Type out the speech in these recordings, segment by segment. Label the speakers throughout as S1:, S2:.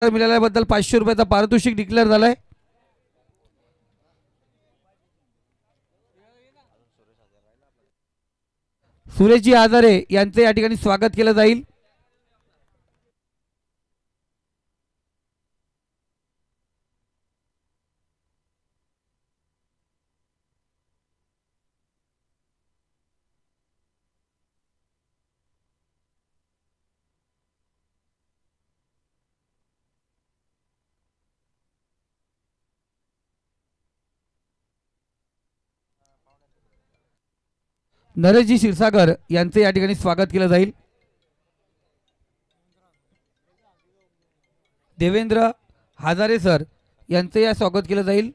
S1: मिळाल्याबद्दल 500 रुपयाचा पारितोषिक डिक्लेअर झालाय। सुरेशजी आजारे यांचे या ठिकाणी स्वागत केलं जाईल। नरेशजी क्षीरसागर यांचे या ठिकाणी स्वागत केलं जाईल। देवेंद्र हजारे सर यांचे या स्वागत केलं जाईल।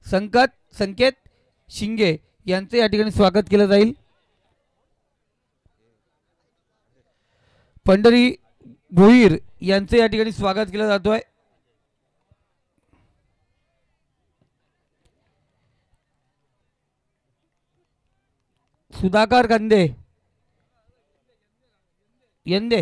S1: संकेत शिंगे यांचे या ठिकाणी स्वागत केलं जाईल। पंढरी भोईर यांचे या ठिकाणी स्वागत केलं जातोय। सुधाकर गंदे यंदे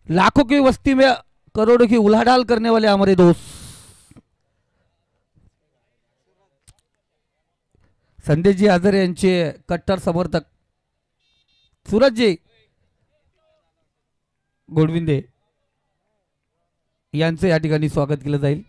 S1: लाखों की वस्ती में करोड़ों की उलाढाल करने वाले हमारे दोस्त संदेशजी आजारे यांचे कट्टर समर्थक सूरजजी गोडविंदे यांचे या ठिकाणी स्वागत केलं जाईल।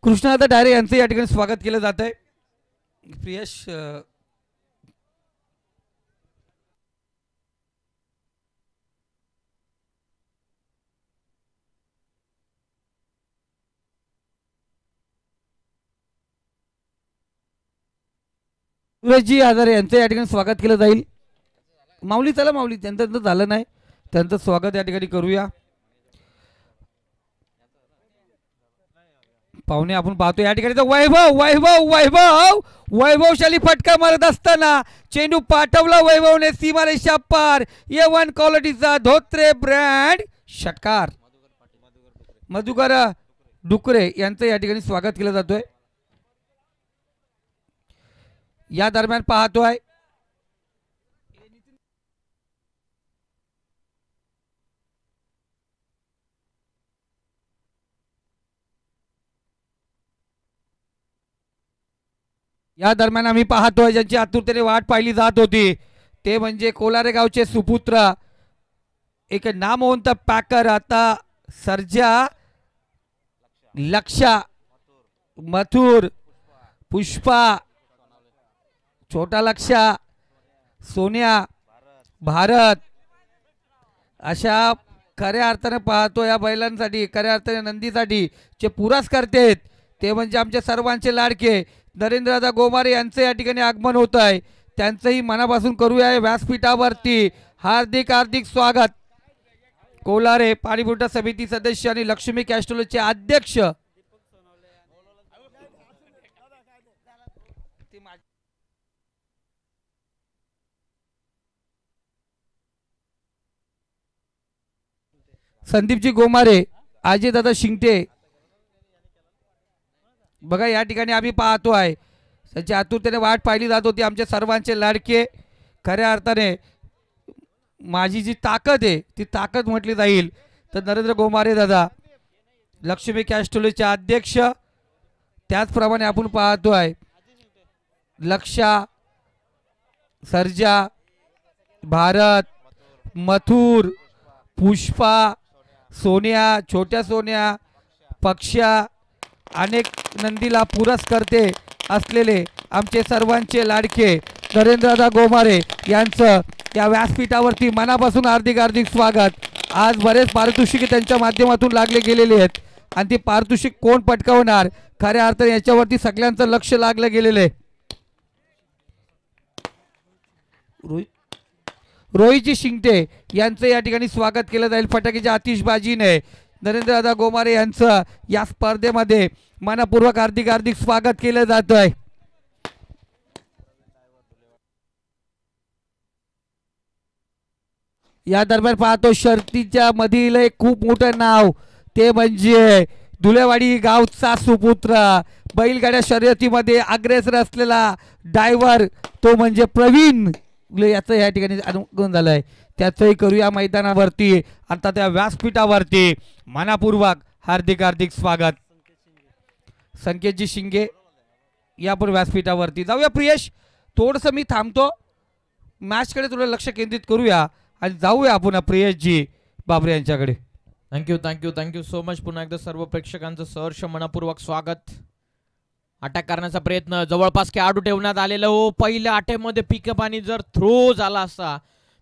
S1: कृष्णादा डायरे यांचे या ठिकाणी स्वागत केलं जात आहे। प्रियश सुरेशजी आजारे यांचे या ठिकाणी स्वागत केलं जाईल। माऊली चला माऊली त्यांचं झालं नाही त्यांचं स्वागत या ठिकाणी करूया। पाहुणे आपण पाहतो या ठिकाणी वैभव वैभव वैभव वैभवशाली फटका मारत असताना चेंडू पाठवला वैभवने सीमारेषा पार। A1 क्वालिटीचा धोत्रे ब्रँड षटकार। मधुकर डुकरे यांचं या ठिकाणी स्वागत केलं जातोय। या दरम्यान पाहतोय या दरम्यान आम्ही पाहतोय ज्यांची आतुरतेने वाट पाहिली जात होती ते म्हणजे कोलारे गावचे सुपुत्र एक नामवंत पॅकर आता सर्जा लक्षा मथुर पुष्पा छोटा लक्षा सोन्या भारत अशा खऱ्या अर्थाने पाहतो या बैलांसाठी खऱ्या अर्थाने नंदीसाठी जे पुरस्कर्ते आहेत ते म्हणजे आमच्या सर्वांचे लाडके नरेंद्रदादा गोमारे यांचे या ठिकाणी आगमन होत आहे। त्यांचंही मनापासून करूया व्यासपीठावरती हार्दिक हार्दिक स्वागत। कोलारे पाणीपुरवठा समिती सदस्य आणि लक्ष्मी कॅस्ट्रोलचे अध्यक्ष संदीपजी गोमारे अजय दादा शिंगटे बघा या ठिकाणी आम्ही पाहतो आहे त्यांची आतुरतेने वाट पाहिली जात होती आमच्या सर्वांचे लाडके खऱ्या अर्थाने माझी जी ताकद आहे ती ताकद म्हटली जाईल तर नरेंद्र गोमारे दादा लक्ष्मी कॅस्ट्रोलचे अध्यक्ष त्याचप्रमाणे आपण पाहतो आहे लक्षा सर्जा भारत मथुर पुष्पा सोन्या छोट्या सोन्या पक्षा अनेक नंदीला पुरस्कर्ते असलेले आमचे सर्वांचे लाडके नरेंद्रदादा गोमारे यांचं या व्यासपीठावरती मनापासून हार्दिक हार्दिक स्वागत। आज बरेच पारितोषिके त्यांच्या माध्यमातून लागले गेलेले आहेत आणि ती पारितोषिक कोण पटकावणार खऱ्या अर्थाने याच्यावरती सगळ्यांचं लक्ष लागलं गेलेलं आहे। रोहितजी शिंगटे यांचं या ठिकाणी स्वागत केलं जाईल फटाक्याच्या आतिषबाजीने। नरेंद्रदादा गोमारे यांचं या स्पर्धेमध्ये मनपूर्वक हार्दिक हार्दिक स्वागत केलं जात आहे। या दरम्यान पाहतो शर्तीच्या मधील एक खूप मोठं नाव, ते म्हणजे धुलेवाडी गावचा सुपुत्र, बैलगाड्या शर्यतीमध्ये अग्रेसर असलेला ड्रायव्हर, तो म्हणजे प्रवीण याचं या ठिकाणी अनुगमन झालंय. त्याचंही करूया मैदानावरती आता त्या व्यासपीठावरती. मनापूर्वक हार्दिक हार्दिक स्वागत. संकेतजी शिंगे या पण व्यासपीठावरती जाऊया. प्रियेश थोडंसं मी थांबतो, मॅचकडे थोडं लक्ष केंद्रित करूया आणि जाऊया आपण प्रियेशजी बाबरे यांच्याकडे.
S2: Thank you thank you thank you so much. पुन्हा एकदा सर्व प्रेक्षकांचं सहर्ष मनपूर्वक स्वागत. अटॅक करण्याचा प्रयत्न, जवळपास खेळाडू ठेवण्यात आलेलं. हो, पहिल्या अटॅकमध्ये पिकअप आणि जर थ्रो झाला असता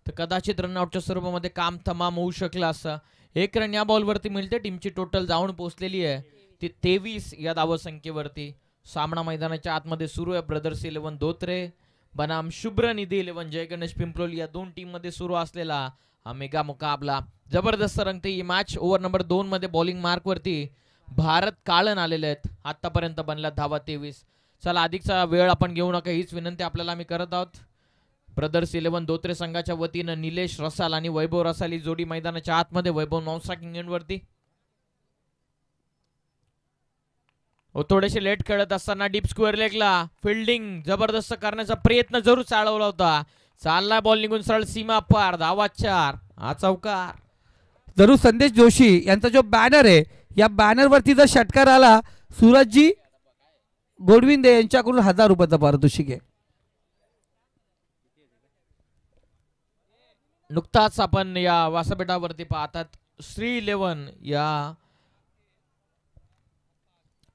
S2: तर कदाचित रनआउटच्या स्वरूपामध्ये काम तमाम होऊ शकलं असतं. 1 रन या बॉलवरती मिळते. टीमची टोटल जाऊन पोहोचलेली आहे ती 23 या धावसंख्येवरती. सामना मैदानाच्या आतमध्ये सुरू आहे. ब्रदर्स 11 धोत्रे बनाम शुभ्र निधी 11 जय गणेश पिंपलोली या दोन टीम मध्ये सुरू असलेला हा मेगा मुकाबला जबरदस्त रंगते. ही मॅच ओव्हर नंबर 2 मध्ये बॉलिंग मार्क वरती भारत काळन आलेले आहेत. आतापर्यंत बनला धावा 23. चला, अधिकचा वेळ आपण घेऊ नका हीच विनंती आपल्याला आम्ही करत आहोत. ब्रदर्स 11 धोत्रे संघाच्या वतीनं निलेश रसाल आणि वैभव रसाल ही जोडी मैदानाच्या आतमध्ये. वैभव नॉनस्ट्रायकिंग एंड वरती. थोडेसे लेट खेळत असताना डीप स्क्वेअर लेगला फिल्डिंग जबरदस्त करण्याचा प्रयत्न जरूर चालवला होता. चालला बॉल निघून सरळ सीमा पार. धावा 4. हा चौकार.
S1: जरूर संदेश जोशी यांचा जो बॅनर आहे, या बॅनर वरती जर षटकार आला, सूरजजी गोडविंदे यांच्याकडून 1000 रुपयाचा पारितोषिक आहे.
S2: नुकताच आपण या व्यासपीठावरती पाहतात श्री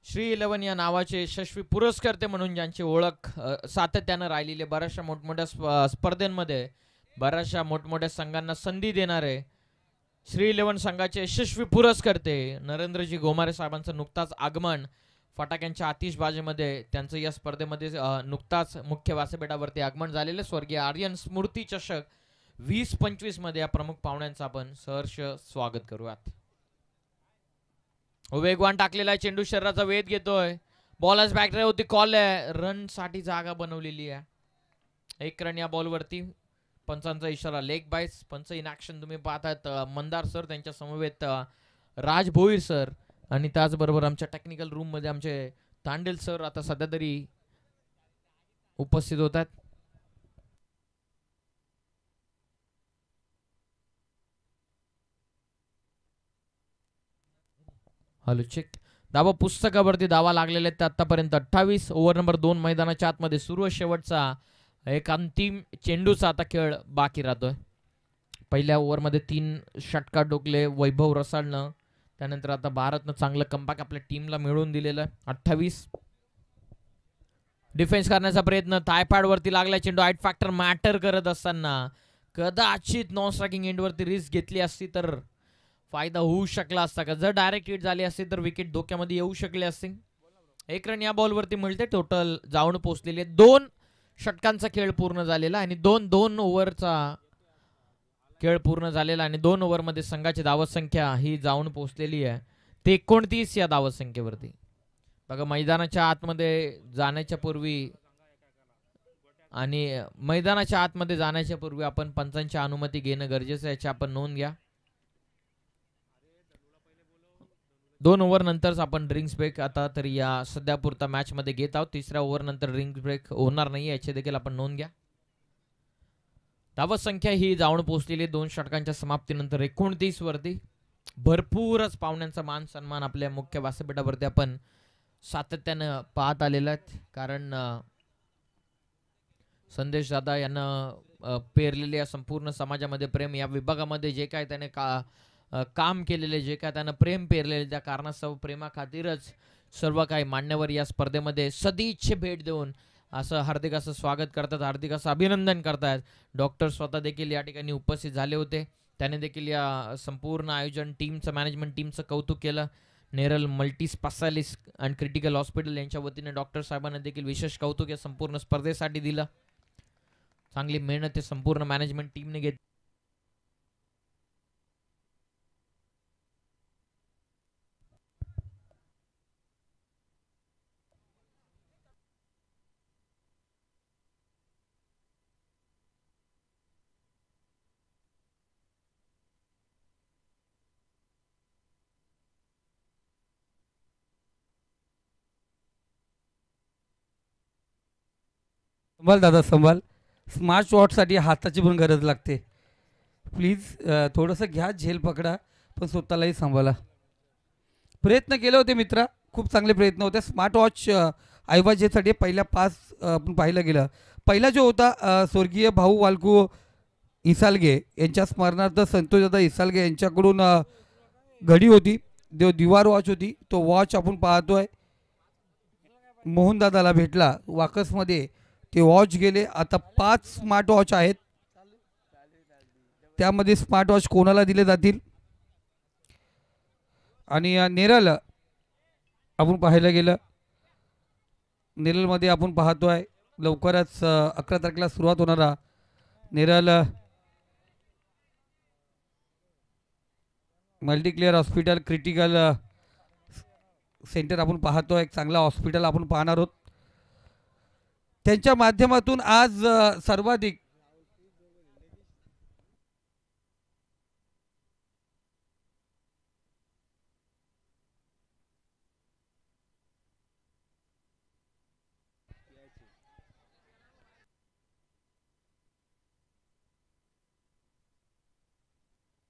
S2: 11 या नावाचे यशस्वी पुरस्कर्ते म्हणून ज्यांची ओळख सातत्यानं राहिलेली. बऱ्याचशा मोठमोठ्या स्पर्धेमध्ये बऱ्याचशा मोठमोठ्या संघांना संधी देणारे श्री 11 संघाचे यशस्वी पुरस्कर्ते नरेंद्रजी गोमारे साहेबांचं नुकताच आगमन. फटाक्यांच्या आतिषबाजीमध्ये त्यांचं या स्पर्धेमध्ये नुकताच मुख्य व्यासपीठावरती आगमन झालेलं. स्वर्गीय आर्यन स्मृती चषक 2025 मध्ये या प्रमुख पाहुण्यांचं आपण सहर्ष स्वागत करूयात. वेगवान टाकलेला चेंडू शरीराचा वेध घेतोय. बॉलर्स बॅकड्राईव्ह होती, कॉल आहे. रन साठी जागा बनवलेली आहे. 1 रन या बॉलवरती. पंचांचा इशारा लेग बाईस. पंच इन ऍक्शन तुम्ही पाहतात मंदार सर, त्यांच्या समवेत राज भोईर सर आणि त्याचबरोबर आमच्या टेक्निकल रूम मध्ये आमचे तांडेल सर आता सध्या तरी उपस्थित होतात. Hello check. धावा पुस्तकावरती धावा लागलेले आहेत आतापर्यंत 28. ओव्हर नंबर 2 मैदानाच्या आतमध्ये सुरू आहे. शेवटचा एक अंतिम चेंडूचा आता खेळ बाकी राहतोय. पहिल्या ओव्हरमध्ये 3 षटकार ठोकले वैभव रसाळनं. त्यानंतर आता भारतनं चांगलं कमबॅक आपल्या टीमला मिळवून दिलेलं आहे. 28. डिफेन्स करण्याचा प्रयत्न. थायपॅड वरती लागला चेंडू. हाईट फॅक्टर मॅटर करत असताना कदाचित नॉन स्ट्रायकिंग एंडवरती रिस्क घेतली असती तर फायदा होऊ शकला असता का. जर डायरेक्ट हिट झाली असती तर विकेट धोक्यामध्ये येऊ शकले असते. 1 रन या बॉलवरती मिळते. टोटल जाऊन पोहोचलेले 2 षटकांचा खेळ पूर्ण झालेला आणि 2 ओव्हरचा खेळ पूर्ण झालेला आणि 2 ओव्हरमध्ये संघाची धावसंख्या ही जाऊन पोहोचलेली आहे 29 या धावसंख्येवरती. बघा, मैदानाच्या आतमध्ये जाण्याच्या पूर्वी आपण पंचांची अनुमती घेणं गरजेचं आहे, याची आपण नोंद घ्या. 2 ओव्हर नंतरच आपण ड्रिंक्स ब्रेक आता तरी या सध्या पुरता मॅच मध्ये घेत आहोत. 3ऱ्या ओव्हर नंतर ड्रिंक्स ब्रेक होणार नाही, याची देखील आपण नोंद घ्या. धावसंख्या ही जाऊन पोहोचलेली 2 षटकांच्या समाप्तीनंतर 29 वरती. भरपूरच पाहुण्यांचा मान सन्मान आपल्या मुख्य व्यासपीठावरती आपण सातत्यानं पाहत आलेला आहेत. कारण संदेश दादा यांना पेरलेले या संपूर्ण समाजामध्ये प्रेम, या विभागामध्ये जे काय त्याने काम केलेले, जे काय त्यानं प्रेम पेरलेले, त्या कारणास्तव प्रेमाखातीरच सर्व काही मान्यवर या स्पर्धेमध्ये सदिच्छा भेट देऊन असं हार्दिक असं स्वागत करतात, हार्दिक असं अभिनंदन करतात. डॉक्टर स्वतः देखील या ठिकाणी उपस्थित झाले होते. त्याने देखील या संपूर्ण आयोजन टीमचं, मॅनेजमेंट टीमचं कौतुक केलं. Neral multi specialist and critical hospital यांच्या वतीने डॉक्टर साहेबांना देखील विशेष कौतुक या संपूर्ण स्पर्धेसाठी दिलं. चांगली मेहनत हे संपूर्ण मॅनेजमेंट टीमने घेतली.
S1: संभाल दादा संभाल. स्मार्ट वॉचसाठी हाताची पण गरज लागते. प्लीज थोडंसं घ्या, झेल पकडा, पण स्वतःलाही सांभाळा. प्रयत्न केले होते मित्रा, खूप चांगले प्रयत्न होते. स्मार्ट वॉच ऐवजीसाठी पहिल्या 5 आपण पाहिलं गेलं. पहिला जो होता स्वर्गीय भाऊ वालकू इसालगे यांच्या स्मरणार्थ संतोषदादा इसालगे यांच्याकडून घडी होती, दिवार वॉच होती. तो वॉच आपण पाहतोय मोहनदादाला भेटला वाकसमध्ये, ते वॉच गेले. आता 5 स्मार्ट वॉच आहेत, त्यामध्ये स्मार्ट वॉच कोणाला दिले जातील. आणि नेरळ आपण पाहायला गेलं, नेरळमध्ये आपण पाहतोय लवकरच 11 तारखेला सुरुवात होणारा नेरळ मल्टीक्लिअर हॉस्पिटल क्रिटिकल सेंटर आपण पाहतोय. एक चांगला हॉस्पिटल आपण पाहणार आहोत. त्यांच्या माध्यमातून आज सर्वाधिक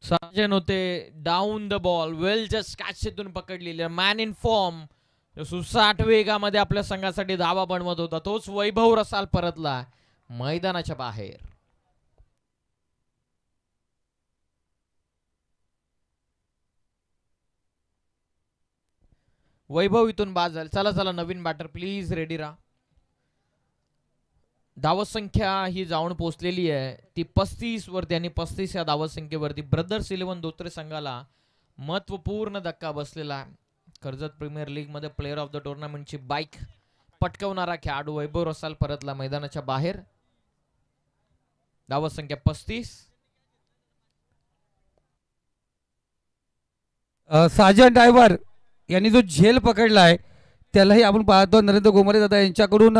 S2: साजन होते down the ball, well just कॅचेतून पकडलेले मॅन इन फॉर्म. 60 वेगामध्ये आपल्या संघासाठी धावा बनवत होता तोच वैभव रसाल परतला मैदानाच्या बाहेर. वैभव इथून बाद झाला. चला चला नवीन बॅटर प्लीज रेडी राहा. धावत संख्या ही जाऊन पोहोचलेली आहे ती 35 वरती आणि 35 या धावत संख्येवरती ब्रदर्स 11 धोत्रे संघाला महत्वपूर्ण धक्का बसलेला आहे. कर्जत प्रीमियर लीग मध्ये प्लेअर ऑफ द टुर्नामेंटची बाईक पटकवणारा खेळाडू वैभव रसाल परतला मैदानाच्या बाहेर. धावत संख्या 35.
S1: साजन ड्रायव्हर यांनी जो झेल पकडला आहे त्यालाही आपण पाहतो नरेंद्र गोमरे दादा यांच्याकडून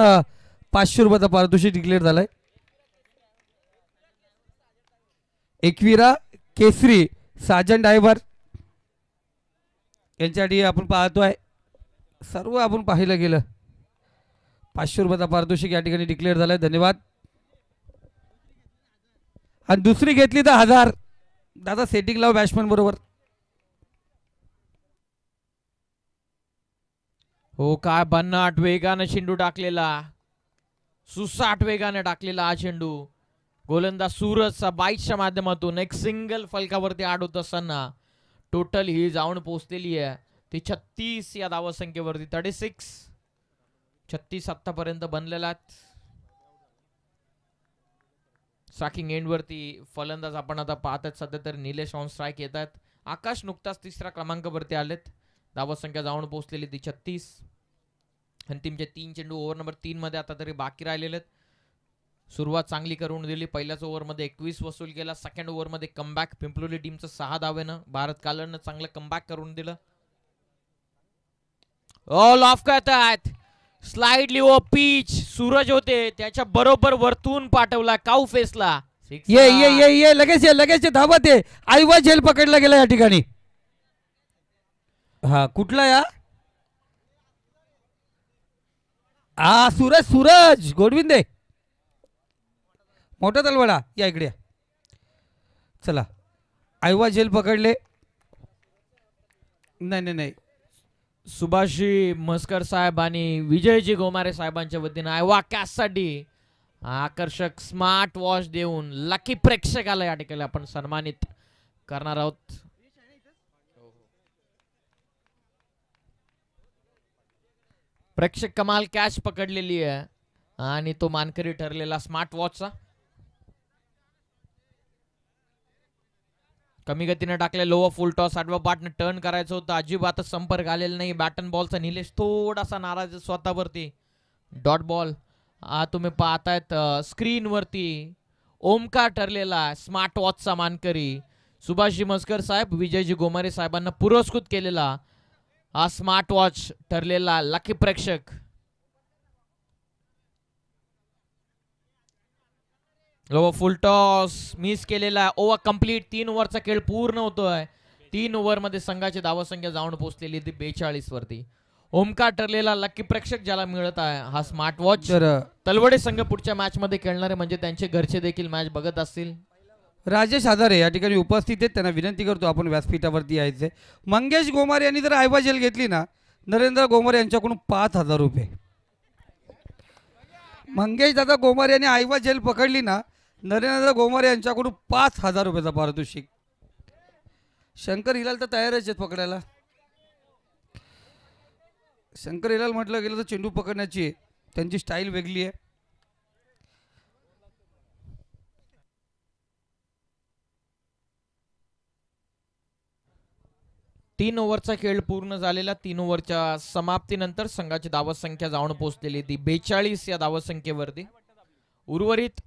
S1: 500 रुपयाचा पारितोषिक डिक्लेअर झालाय. एकविरा केसरी साजन ड्रायव्हर यांच्यासाठी आपण पाहतोय, सर्व आपण पाहिलं गेलं 500 रुपयाचा पारितोषिक या ठिकाणी डिक्लेअर झालाय. धन्यवाद. आणि दुसरी घेतली तर 1000. दादा सेटिंग लाव बॅट्समन बरोबर.
S2: हो काय भन्नाट वेगाने चेंडू टाकलेला, 60 वेगाने टाकलेला हा चेंडू. गोलंदाज सूरजचा बाईटच्या माध्यमातून एक सिंगल फलकावरती आड होत असताना टोटल ही जाऊन पोहोचलेली आहे ती 36 या धावा संख्येवरती. 36 आतापर्यंत बनलेला. स्ट्रायकिंग एंड वरती फलंदाज आपण आता पाहतात सध्या तर निलेश ऑन स्ट्राईक येत आहेत. आकाश नुकताच 3ऱ्या क्रमांकावरती आलेत. धावा संख्या जाऊन पोहोचलेली ती 36. अंतिमचे 3 चेंडू ओव्हर नंबर 3 मध्ये आता तरी बाकी राहिलेले आहेत. सुरुवात चांगली करून दिली. पहिल्याच ओव्हरमध्ये 21 वसूल केला. सेकंड ओव्हरमध्ये कमबॅक पिंपलोली टीमचं 6 धावेनं भारत कालनं चांगलं कमबॅक करून दिलं. ऑल ऑफ करतात स्लाइडली ओ पिच. सूरज होते त्याच्या बरोबर वरतून पाठवला काऊ फेसला.
S1: ये ये ये ये लगेच धावत आहे. आईवा झेल पकडला गेला या ठिकाणी. हा कुठला या सूरज गोडविंदे मोठा तलवाडा या इकडे. चला आईवा झेल पकडले. नाही
S2: सुभाषजी मस्कर साहेब आणि विजयजी गोमारे साहेबांच्या वतीने आयवा कॅचसाठी आकर्षक स्मार्ट वॉच देऊन लकी प्रेक्षकाला या ठिकाणी आपण सन्मानित करणार आहोत. प्रेक्षक कमाल कॅच पकडलेली आहे आणि तो मानकरी ठरलेला स्मार्ट वॉचचा. कमी गतीने टाकले लोअर फुल टॉस. आडवा बॅटने टर्न करायचं होतं, अजिबातच संपर्क आलेला नाही. बॅटन बॉलचा निलेश थोडासा नाराज स्वतःवरती. डॉट बॉल तुम्ही पाहतायत स्क्रीन वरती. ओमकार ठरलेला स्मार्ट वॉचचा मानकरी सुभाषजी मस्कर साहेब विजयजी गोमारे साहेबांना पुरस्कृत केलेला हा स्मार्ट वॉच ठरलेला लकी प्रेक्षक. लोअर फुल टॉस मिस केलेला. Over complete. 3 ओव्हरचा खेळ पूर्ण होतोय. 3 ओव्हर मध्ये संघाची धावसंख्या जाऊन पोहोचलेली ती 42 वरती. ओमकार ठरलेला लकी प्रेक्षक ज्याला मिळत आहे हा स्मार्ट वॉच.
S1: तर
S2: तलवडे संघ पुढच्या मॅच मध्ये खेळणारे म्हणजे त्यांचे घरचे देखील मॅच बघत असतील.
S1: राजेश हजारे या ठिकाणी उपस्थित आहेत, त्यांना विनंती करतो आपण व्यासपीठावरती यायचे. मंगेश गोमार यांनी जर आयवा जेल घेतली ना, नरेंद्र गोमार यांच्याकडून 5,000 रुपये. मंगेश दादा गोमार यांनी आयवा जेल पकडली ना, नरेंद्र गोमार यांच्याकडून 5,000 रुपयाचा पारितोषिक. शंकर हिलाल तर तयारच आहेत पकडायला. शंकर हिलाल म्हटलं गेलं तर चेंडू पकडण्याची त्यांची स्टाईल वेगळी आहे.
S2: तीन ओव्हरचा खेळ पूर्ण झालेला. 3 ओव्हरच्या समाप्तीनंतर संघाची धावत संख्या जाऊन पोहोचलेली ती 42 या धावत संख्येवरती. उर्वरित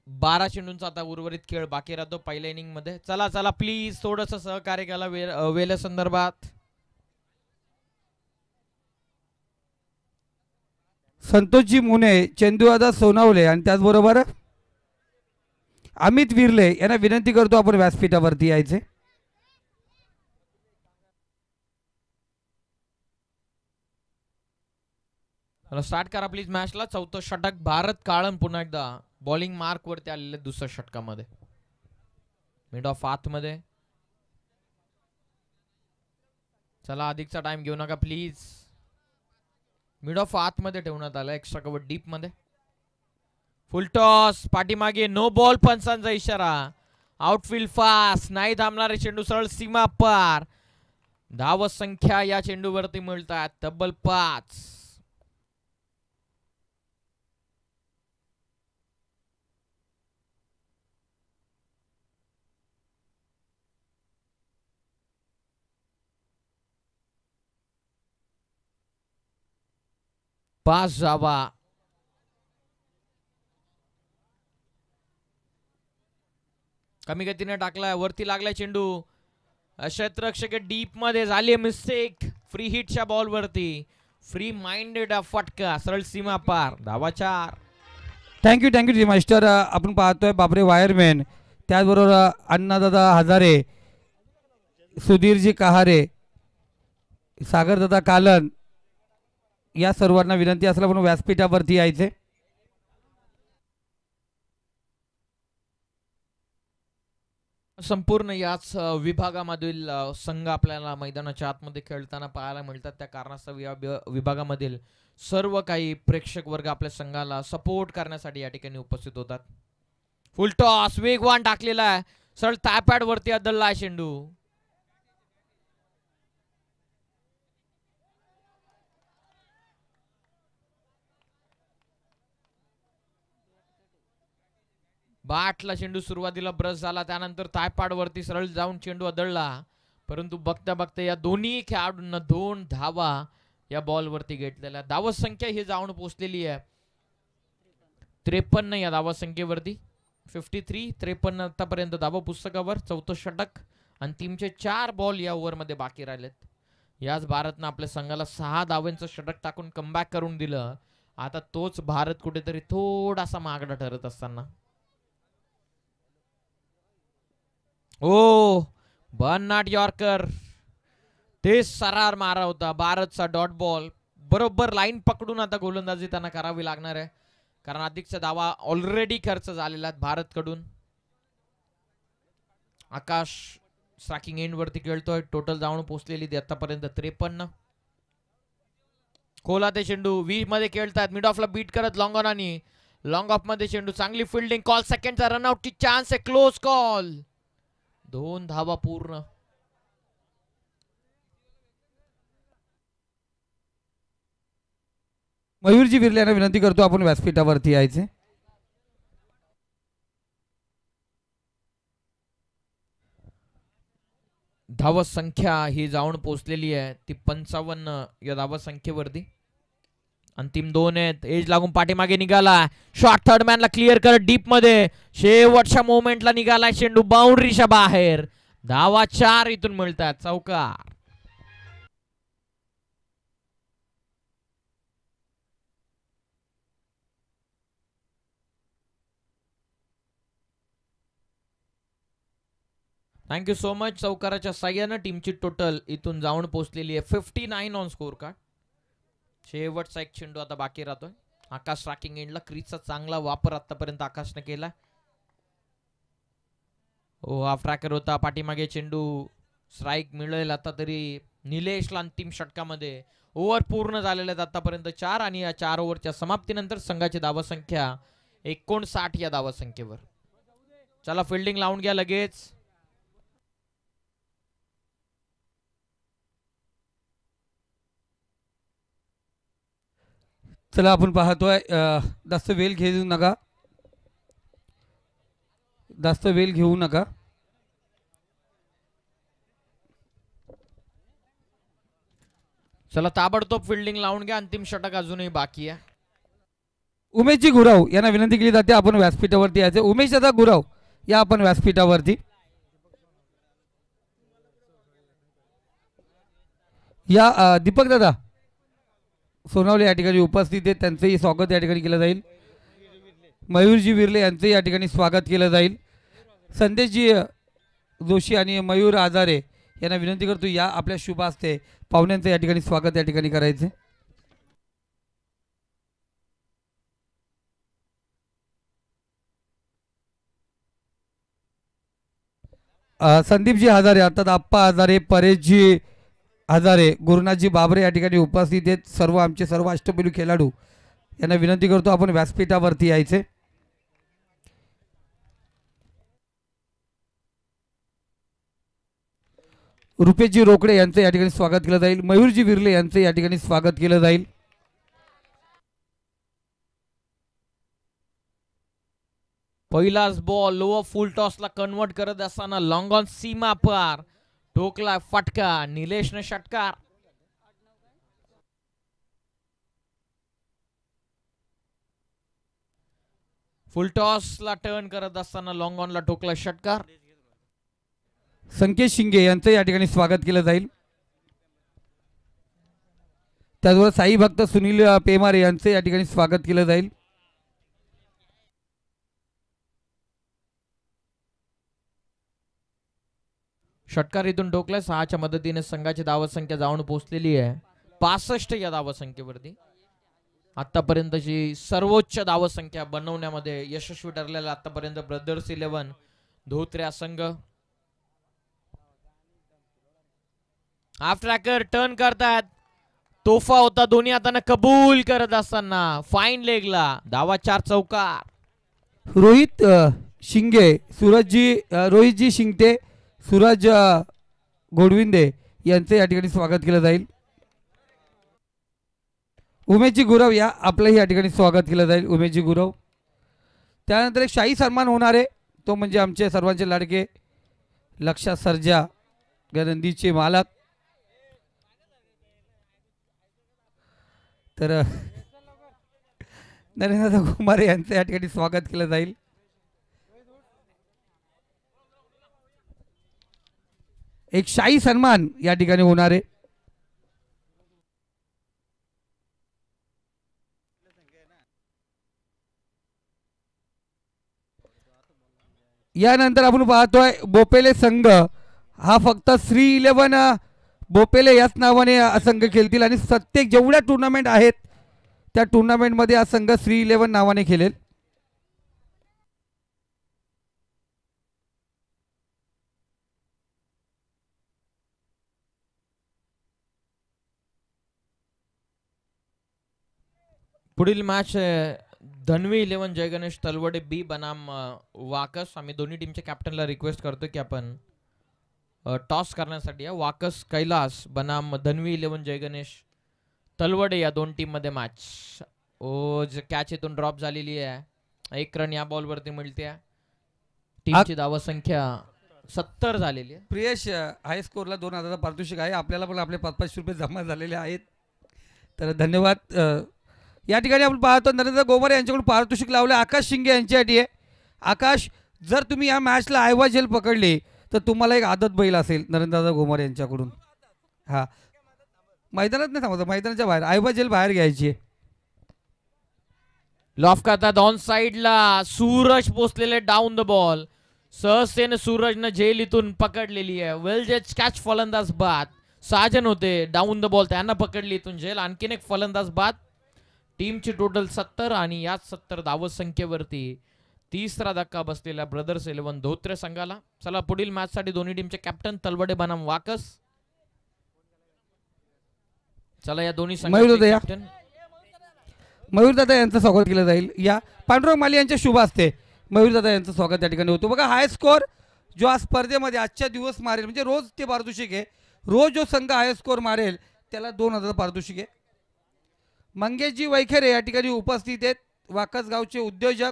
S2: 12 चेंडूंचा आता उर्वरित खेळ बाकी राहतो पहिल्या इनिंग मध्ये. चला चला प्लीज थोडस सहकार्य केला वेळे संदर्भात.
S1: संतोषजी मुने, चंदूदादा सोनावले आणि त्याचबरोबर अमित विर्ले यांना विनंती करतो आपण व्यासपीठावरती यायचे.
S2: स्टार्ट करा प्लीज मॅचला. चौथं षटक भारत काळम पुन्हा एकदा बॉलिंग मार्क वरती आलेले दुसऱ्या षटकामध्ये. मिड ऑफ आत मध्ये. चला अधिकचा टाइम घेऊ नका प्लीज. मिड ऑफ आत मध्ये ठेवण्यात आला एक्स्ट्रा कव्हर डीप मध्ये. फुल टॉस पाठीमागे नो बॉल पंचांचा इशारा. आउटफील्ड फास्ट नाही थांबणारे चेंडू सरळ सीमा पार. धावत संख्या या चेंडूवरती मिळतात तब्बल 5. पास जावा. कमी गतीने टाकलाय वरती लागलाय चेंडू. क्षेत्ररक्षक डीप मध्ये झाली मिस्टेक. फ्री हिटच्या बॉल वरती फ्री माइंडेड फटका सरळ सीमा पार. धावा 4.
S1: थँक्यू थँक्यू जी मास्टर. आपण पाहतोय बाबरे वायरमॅन, त्याचबरोबर अण्णादादा हजारे, सुधीरजी कहारे, सागरदादा कालन या सर्वांना विनंती असला म्हणून व्यासपीठावरती यायचे.
S2: संपूर्ण याच विभागामधील संघ आपल्याला मैदानाच्या आतमध्ये खेळताना पाहायला मिळतात. त्या कारणास्तव या विभागामधील सर्व काही प्रेक्षक वर्ग आपल्या संघाला सपोर्ट करण्यासाठी या ठिकाणी उपस्थित होतात. फुल टॉस वेगवान टाकलेला आहे. सरळ थायपॅड वरती आदळला आहे चेंडू. बाटला चेंडू सुरुवातीला ब्रश झाला, त्यानंतर थायपॅड वरती सरळ जाऊन चेंडू आदळला. परंतु बघता बघता या दोन्ही खेळाडूंना 2 धावा या बॉल वरती घेतलेल्या. धावत संख्या ही जाऊन पोहोचलेली आहे 53 या धावत संख्येवरती. 53 53 आतापर्यंत धावा पुस्तकावर. चौथं षटक अंतिमचे 4 बॉल या ओव्हर मध्ये बाकी राहिलेत. याच भारतनं आपल्या संघाला 6 धावांचं षटक टाकून कमबॅक करून दिलं. आता तोच भारत कुठेतरी थोडासा मागडा ठरत असताना. ओ बर्नार्ड यॉर्कर ते सरार मारा होता भारतचा डॉट बॉल. बरोबर लाईन पकडून आता गोलंदाजी त्यांना करावी लागणार आहे, कारण अधिकचा धावा ऑलरेडी खर्च झालेला आहे भारत कडून. आकाश स्ट्रायकिंग एंड वरती खेळतोय. टोटल जाऊन पोहोचलेली ती आतापर्यंत 53. कोला ते चेंडू 20 मध्ये खेळतात. मिड ऑफला बीट करत लॉंग ऑन आणि लॉंग ऑफ मध्ये चेंडू. चांगली फिल्डिंग. कॉल सेकंडचा रनआउट की चान्स आहे. Close call. 2 धावा पूर्ण.
S1: मयूरजी विर्ले यांना विनंती करतो आपण व्यासपीठावरती यायचे.
S2: धावत संख्या ही जाऊन पोहोचलेली आहे ती 55 या धावत संख्येवरती. अंतिम 2 आहेत. एज लागून पाठीमागे निघाला. शॉट थर्ड मॅनला क्लिअर करत डीप मध्ये शेवटच्या मोमेंटला निघाला चेंडू बाउंड्रीच्या बाहेर. धावा 4 इथून मिळतात. चौकार. Thank you so much. चौकाराच्या साह्यानं टीमची टोटल इथून जाऊन पोहोचलेली आहे 59 ऑन स्कोर कार्ड. शेवटचा एक चेंडू आता बाकी राहतोय. आकाश ट्रॅकिंग एंडला क्रीजचा चांगला वापर आतापर्यंत आकाशने केला. ओ हाफ ट्रॅकर होता पाठीमागे चेंडू. स्ट्राईक मिळेल आता तरी निलेशला अंतिम षटकामध्ये. ओव्हर पूर्ण झालेले आहेत आतापर्यंत 4 आणि या 4 ओव्हरच्या समाप्तीनंतर संघाची धावसंख्या 59 या धावसंख्येवर. चला फिल्डिंग लावून घ्या लगेच.
S1: चला आपण पाहतोय जास्त वेळ घेऊ नका, जास्त वेळ घेऊ नका.
S2: चला ताबडतोब फिल्डिंग लावून घ्या. अंतिम षटक अजूनही बाकी आहे.
S1: उमेशजी गुराव यांना विनंती केली जाते आपण व्यासपीठावरती यायचे. उमेश दादा गुराव या आपण व्यासपीठावरती या. दीपक दादा सोनावले या ठिकाणी उपस्थित आहेत, त्यांचंही स्वागत या ठिकाणी केलं जाईल. मयूरजी विर्ले यांचंही या ठिकाणी स्वागत केलं जाईल. संदेशजी जोशी आणि मयूर आजारे यांना विनंती करतो या आपल्या शुभ हस्ते पाहुण्यांचं या ठिकाणी स्वागत या ठिकाणी करायचे. संदीपजी हजारे, अर्थात आप्पा हजारे, परेशजी हजारे, गुरुनाथजी बाबरे या ठिकाणी उपस्थित आहेत. सर्व आमचे सर्व अष्टपैलू खेळाडू यांना विनंती करतो आपण व्यासपीठावरती यायचे. रुपेशजी रोकडे यांचं या ठिकाणी स्वागत केलं जाईल. मयूरजी विर्ले यांचं या ठिकाणी स्वागत केलं जाईल.
S2: पहिलाच बॉल लोअर फुल टॉसला कन्वर्ट करत असताना लॉंग ऑन सीमा पार ठोकला फटका. निलेशने षटकार. फुल टॉसला टर्न करत असताना लॉंग ऑनला ठोकला षटकार.
S1: संकेत शिंगे यांचं या ठिकाणी स्वागत केलं जाईल. त्याचबरोबर साई भक्त सुनील पेमारे यांचं या ठिकाणी स्वागत केलं जाईल.
S2: षटकार इथून ठोकलाय. 6च्या मदतीने संघाची धावसंख्या जाऊन पोहोचलेली आहे 65 या धावसंख्येवरती. आतापर्यंतची सर्वोच्च धावसंख्या बनवण्यामध्ये यशस्वी ठरलेला आतापर्यंत ब्रदर्स 11 धोत्र्या संघ. हाफ ट्रॅकर टर्न करतात. तोफा होता दोन्ही हाताने कबूल करत असताना फाईन लेगला धावा 4 चौकार.
S1: रोहित शिंगे, रोहितजी शिंगटे, सूरज घोडविंदे यांचे या ठिकाणी स्वागत केलं जाईल. उमेशजी गुरव या आपलंही या ठिकाणी स्वागत केलं जाईल. उमेशजी गुरव. त्यानंतर एक शाही सन्मान होणार आहे, तो म्हणजे आमचे सर्वांचे लाडके लक्षा सर्जा गनंदीचे मालक. तर नरेंद्र कुमार यांचं या ठिकाणी स्वागत केलं जाईल. एक शाही सन्मान या ठिकाणी होणार आहे. यानंतर आपण पाहतोय बोपेले संघ हा फक्त श्री 11 बोपेले याच नावाने संघ खेळतील आणि प्रत्येक जेवढ्या टुर्नामेंट आहेत त्या टुर्नामेंटमध्ये हा संघ श्री 11 नावाने खेळेल.
S2: पुढील मॅच धन्वी 11 जय गणेश तलवडे बी बनाम वाकस. आम्ही दोन्ही टीमच्या कॅप्टनला रिक्वेस्ट करतो की आपण टॉस करण्यासाठी वाकस कैलास बनाम धन्वी 11 जय गणेश तलवडे या दोन टीम मध्ये मॅच. कॅच इथून ड्रॉप झालेली आहे. 1 रन या बॉल वरती मिळते. टीमची धावसंख्या 70 झालेली आहे.
S1: प्रियेश हाय स्कोरला 2000 पारितोषिक आहे. आपल्याला पण आपले 500 रुपये जमा झालेले आहेत, तर धन्यवाद. या ठिकाणी आपण पाहतो नरेंद्र गोमरे यांच्याकडून पारितोषिक लावले आकाश शिंगे यांच्यासाठी आहे. आकाश, जर तुम्ही या मॅचला आयवा जेल पकडली तर तुम्हाला एक आदत बैल असेल नरेंद्र गोमरे यांच्याकडून. हा, मैदानात नाही थांबायचं, मैदानाच्या बाहेर आयवा जेल बाहेर घ्यायची.
S2: लॉफ करतात ऑन साइडला. सूरज पोचलेले डाऊन द बॉल. सहजतेने सूरजनं झेल इथून पकडलेली आहे. वेल जज कॅच फलंदाज बाद. 6 जण होते डाऊन द बॉल, त्यांना पकडली इथून झेल. आणखीन एक फलंदाज बाद. टीमची टोटल 70 आणि याच 70 धाव संख्येवरती तिसरा धक्का बसलेला ब्रदर्स 11 धोत्रे संघाला. चला पुढील मॅच साठी दोन्ही टीमचे कॅप्टन तलवडे बनाम वाकस. चला या दोन्ही संघाचे कॅप्टन
S1: मयूरदादा यांचं स्वागत केलं जाईल. या पांडुरंग माली यांच्या शुभ असते मयूरदादा यांचं स्वागत या ठिकाणी होतं. बघा हाय स्कोर जो आज स्पर्धेमध्ये आजच्या दिवस मारेल, म्हणजे रोज ते पारितोषिक आहे. रोज जो संघ हाय स्कोर मारेल त्याला 2000 पारितोषिक आहे. मंगेशजी वैखरे या ठिकाणी उपस्थित आहेत. वाकस गावचे उद्योजक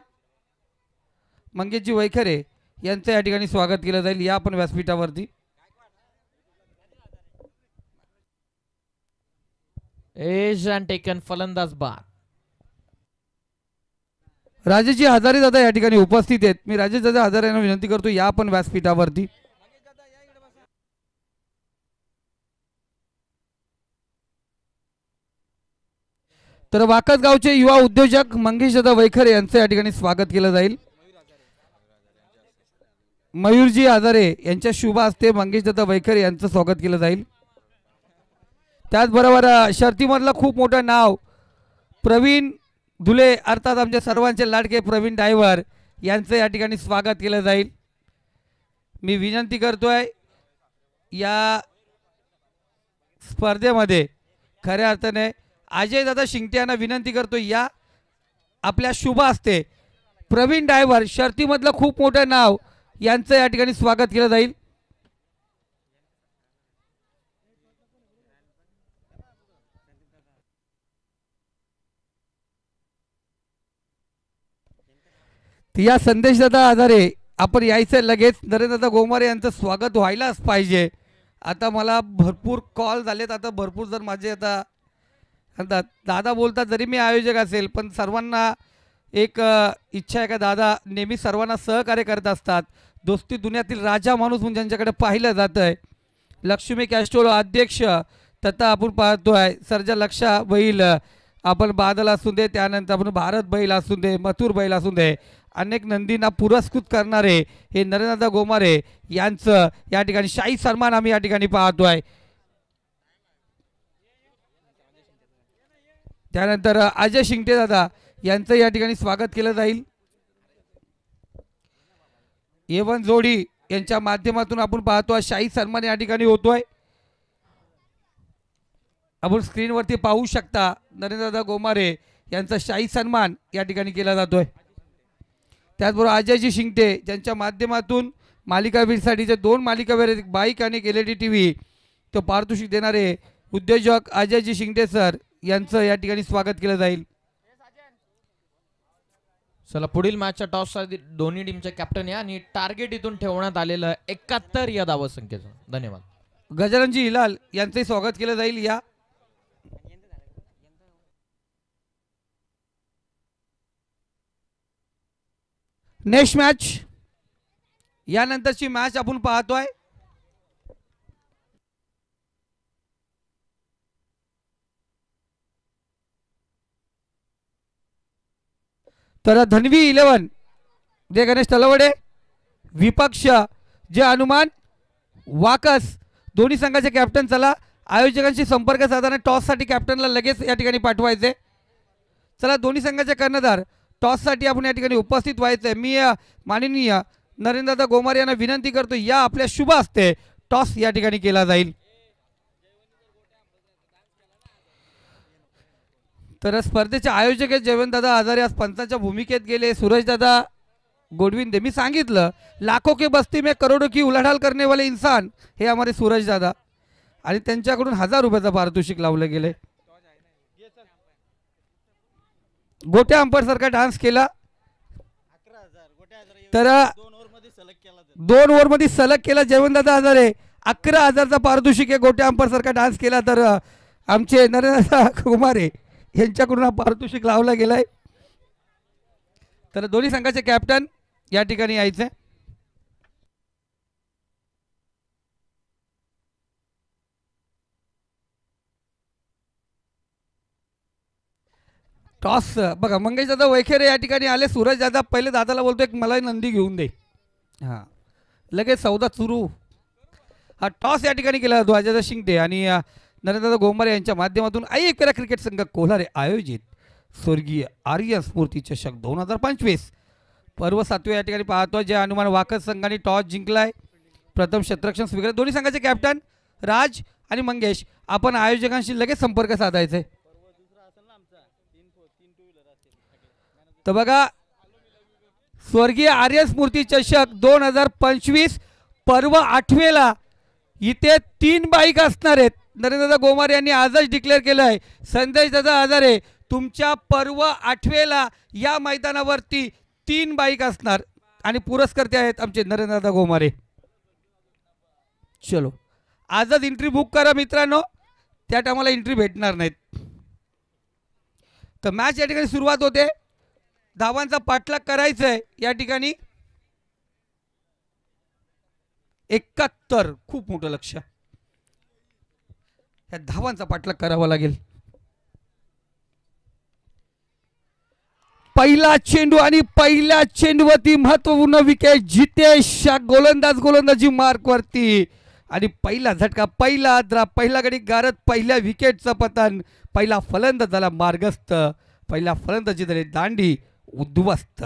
S1: मंगेशजी वैखरे यांचं या ठिकाणी स्वागत केलं जाईल या आपण व्यासपीठावरती.
S2: एज अँड टेकन फलंदाज बाद.
S1: राजेशजी हजारे दादा या ठिकाणी उपस्थित आहेत. मी राजेश दादा हजारे यांना विनंती करतो या आपण व्यासपीठावरती. तर वाकस गावचे युवा उद्योजक मंगेश दादा वैखरे यांचं या ठिकाणी स्वागत केलं जाईल. मयूरजी हजारे यांच्या शुभ हस्ते मंगेश दादा वैखरे यांचं स्वागत केलं जाईल. त्याचबरोबर शर्तीमधलं खूप मोठं नाव प्रवीण धुले अर्थात आमच्या सर्वांचे लाडके प्रवीण ड्रायव्हर यांचं या ठिकाणी स्वागत केलं जाईल. मी विनंती करतोय या स्पर्धेमध्ये खऱ्या अर्थाने अजय दादा शिंगटे यांना विनंती करतो या आपल्या शुभ हस्ते प्रवीण ड्रायव्हर शर्तीमधलं खूप मोठं नाव यांचं या ठिकाणी स्वागत केलं जाईल. या संदेशदादा आधारे आपण यायचं लगेच. नरेंद्रदादा गोमारे यांचं स्वागत व्हायलाच पाहिजे. आता मला भरपूर कॉल झालेत, आता भरपूर जर माझे आता दादा बोलतात जरी मी आयोजक असेल पण सर्वांना एक इच्छा आहे का दादा नेहमी सर्वांना सहकार्य करत असतात. दोस्ती दुनियातील राजा माणूस म्हणून ज्यांच्याकडे पाहिलं जातं आहे लक्ष्मी कॅस्ट्रोल अध्यक्ष तथा आपण पाहतोय सर्जा लक्षा बैल आपण बादल असू दे, त्यानंतर आपण भारत बैल असू दे, मथुर बैल असू दे, अनेक नंदींना पुरस्कृत करणारे हे नरेंद्रदादा गोमारे यांचं या ठिकाणी शाही सन्मान आम्ही या ठिकाणी पाहतोय. त्यानंतर अजय शिंगटे दादा यांचं या ठिकाणी स्वागत केलं जाईल. एवन जोडी यांच्या माध्यमातून आपण पाहतोय शाही सन्मान या ठिकाणी होतोय. आपण स्क्रीनवरती पाहू शकता नरेंद्रदादा गोमारे यांचा शाही सन्मान या ठिकाणी केला जातोय. त्याचबरोबर अजयजी शिंगटे ज्यांच्या माध्यमातून मालिकावीरसाठीचे 2 मालिकावीर एक बाईक आणि एक LED TV तो पारितोषिक देणारे उद्योजक अजयजी शिंगटे सर यांचं या ठिकाणी स्वागत केलं जाईल.
S2: चला पुढील मॅचच्या टॉससाठी दोन्ही टीमचे कॅप्टन या आणि टार्गेट इथून ठेवण्यात आलेलं 71 या धाव संख्येचं. धन्यवाद.
S1: गजाननजी हिलाल यांचंही स्वागत केलं जाईल. या नेक्स्ट मॅच यानंतरची मॅच आपण पाहतोय तर धनवी 11 जे गणेश तलवडे विपक्ष जे हनुमान वाकस दोन्ही संघाचे कॅप्टन. चला आयोजकांशी संपर्क साधताना टॉससाठी कॅप्टनला लगेच या ठिकाणी पाठवायचे. चला दोन्ही संघाचे कर्णधार टॉससाठी आपण या ठिकाणी उपस्थित व्हायचंय. मी माननीय नरेंद्रदादा गोमारे यांना विनंती करतो या आपल्या शुभ हस्ते टॉस या ठिकाणी केला जाईल. तर स्पर्धेचे आयोजक आहेत जयवंतदादा आजारे आज पंचांच्या भूमिकेत गेले. सूरजदादा गोडविंदे मी सांगितलं लाखों के बस्ती में करोड़ों की उलाढाल करने वाले इंसान हे हमारे सूरजदादा आणि त्यांच्याकडून 1000 रुपयाचा पारितोषिक लावलं गेले. गोट्या अंपर सारखा डान्स केला तर 2 ओव्हरमध्ये सलग केला जयवंतदादा आजारे. 11,000चा पारितोषिक आहे. गोट्या अंपर सारखा डान्स केला तर आमचे नरेंद्रदादा गोमारे यांच्याकडून हा पारितोषिक लावला गेलाय. तर दोन्ही संघाचे कॅप्टन या ठिकाणी यायचे. टॉस बघा मंगेश दादा वैखेरे या ठिकाणी आले. सूरज दादा पहिले दादाला बोलतो एक मला नंदी घेऊन दे. हां लगेच सौदा सुरू. हा टॉस या ठिकाणी केला जातो अजय शिंगटे आणि नरेंद्र गोमारे यांच्या माध्यमातून आईएफएला क्रिकेट संघ कोल्हारे आयोजित स्वर्गीय आर्य स्मृती चषक 2025 पर्व 7व्या या ठिकाणी पाहतो. जे हनुमान वाकद संघाने टॉस जिंकलाय. प्रथम क्षेत्ररक्षण स्वीकार. दोन्ही संघाचे कॅप्टन राज आणि मंगेश आपण आयोजकांशी लगेच संपर्क साधायचे. तर बघा स्वर्गीय आर्य स्मृती चषक 2025 पर्व 8वेला इथे 3 बाईक असणार आहेत. नरेंद्र गोमारे यांनी आजच डिक्लेअर केलं आहे. संदेश दादा हजारे तुमच्या पर्व 8वेला या मैदानावरती 3 बाईक असणार आणि पुरस्कर्ते आहेत आमचे नरेंद्र गोमारे. चलो आजच एंट्री बुक करा मित्रांनो, त्या टायमाला एंट्री भेटणार नाहीत. तर मॅच या ठिकाणी सुरुवात होते. धावांचा पाठलाग करायचा आहे या ठिकाणी. 71 खूप मोठं लक्ष. या धावांचा पाठलाग करावा लागेल. पहिला चेंडू आणि पहिल्या चेंडूवरती महत्वपूर्ण विकेट. जितेश गोलंदाजी मार्क वरती आणि पहिला झटका, पहिला आद्रा, पहिला गडी गारद, पहिल्या विकेटचं पतन. पहिला फलंदाज झाला मार्गस्थ. पहिला फलंदाजी झाली दांडी उद्ध्वस्त.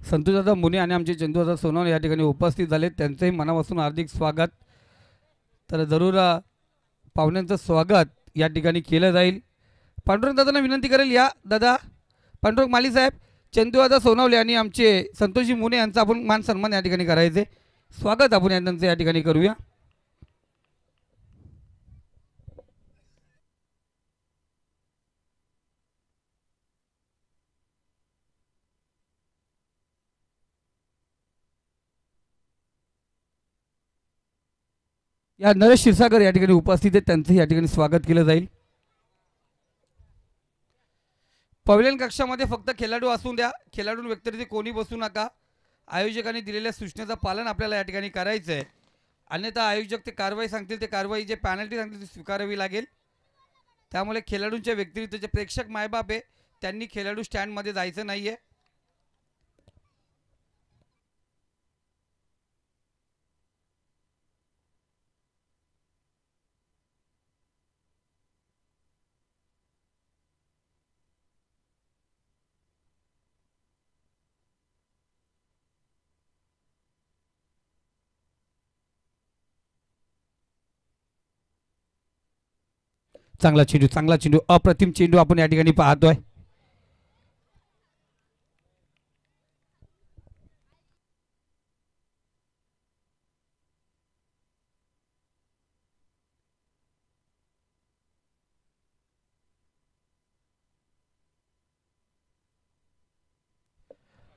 S1: संतोषदादा मुने आणि आमचे चंदूदादा सोनवणे या ठिकाणी उपस्थित झाले. त्यांचंही मनापासून हार्दिक स्वागत. तर जरूर पाहुण्यांचं स्वागत या ठिकाणी केलं जाईल. पांडुरंग दादांना विनंती करेल या दादा पांडुरंग माली साहेब, चंदूदादा सोनवणे आणि आमचे संतोषजी मुने यांचा आपण मान सन्मान या ठिकाणी करायचे. स्वागत आपण यांचं या ठिकाणी करूया. या नरेश क्षीरसागर या ठिकाणी उपस्थित आहेत. त्यांचं या ठिकाणी स्वागत केलं जाईल. पवेलियन कक्षामध्ये फक्त खेळाडू असून द्या. खेळाडू व्यतिरिक्त कोणी बसू नका. आयोजकांनी दिलेल्या सूचनेचं पालन आपल्याला या ठिकाणी करायचं आहे. अन्यथा आयोजक ते कारवाई सांगतील, ते कारवाई जे पॅनल्टी सांगतील ती स्वीकारावी लागेल. त्यामुळे खेळाडूंच्या व्यतिरिक्त जे प्रेक्षक मायबाप आहे त्यांनी खेळाडू स्टँडमध्ये जायचं नाही आहे. चांगला चेंडू अप्रतिम चेंडू आपण या ठिकाणी पाहतोय.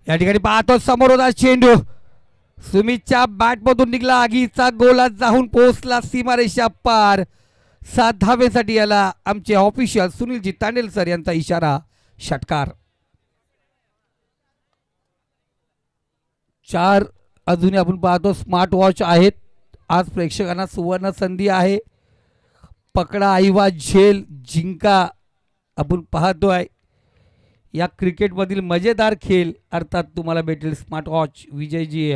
S1: या ठिकाणी पाहतो समोर होता चेंडू सुमितच्या बॅटमधून निघला. आगीचा गोला जाऊन पोहोचला सीमारेषा पार. 7 धावेसाठी याला आमचे ऑफिशियल सुनीलजी तांडेल सर यांचा इशारा. षटकार. 4 अजूनही आपण पाहतो स्मार्ट वॉच आहेत. आज प्रेक्षकांना सुवर्ण संधी आहे. पकडा ऐवा झेल जिंका आपण पाहतोय. या क्रिकेटमधील मजेदार खेळ अर्थात तुम्हाला भेटेल स्मार्ट वॉच. विजयजी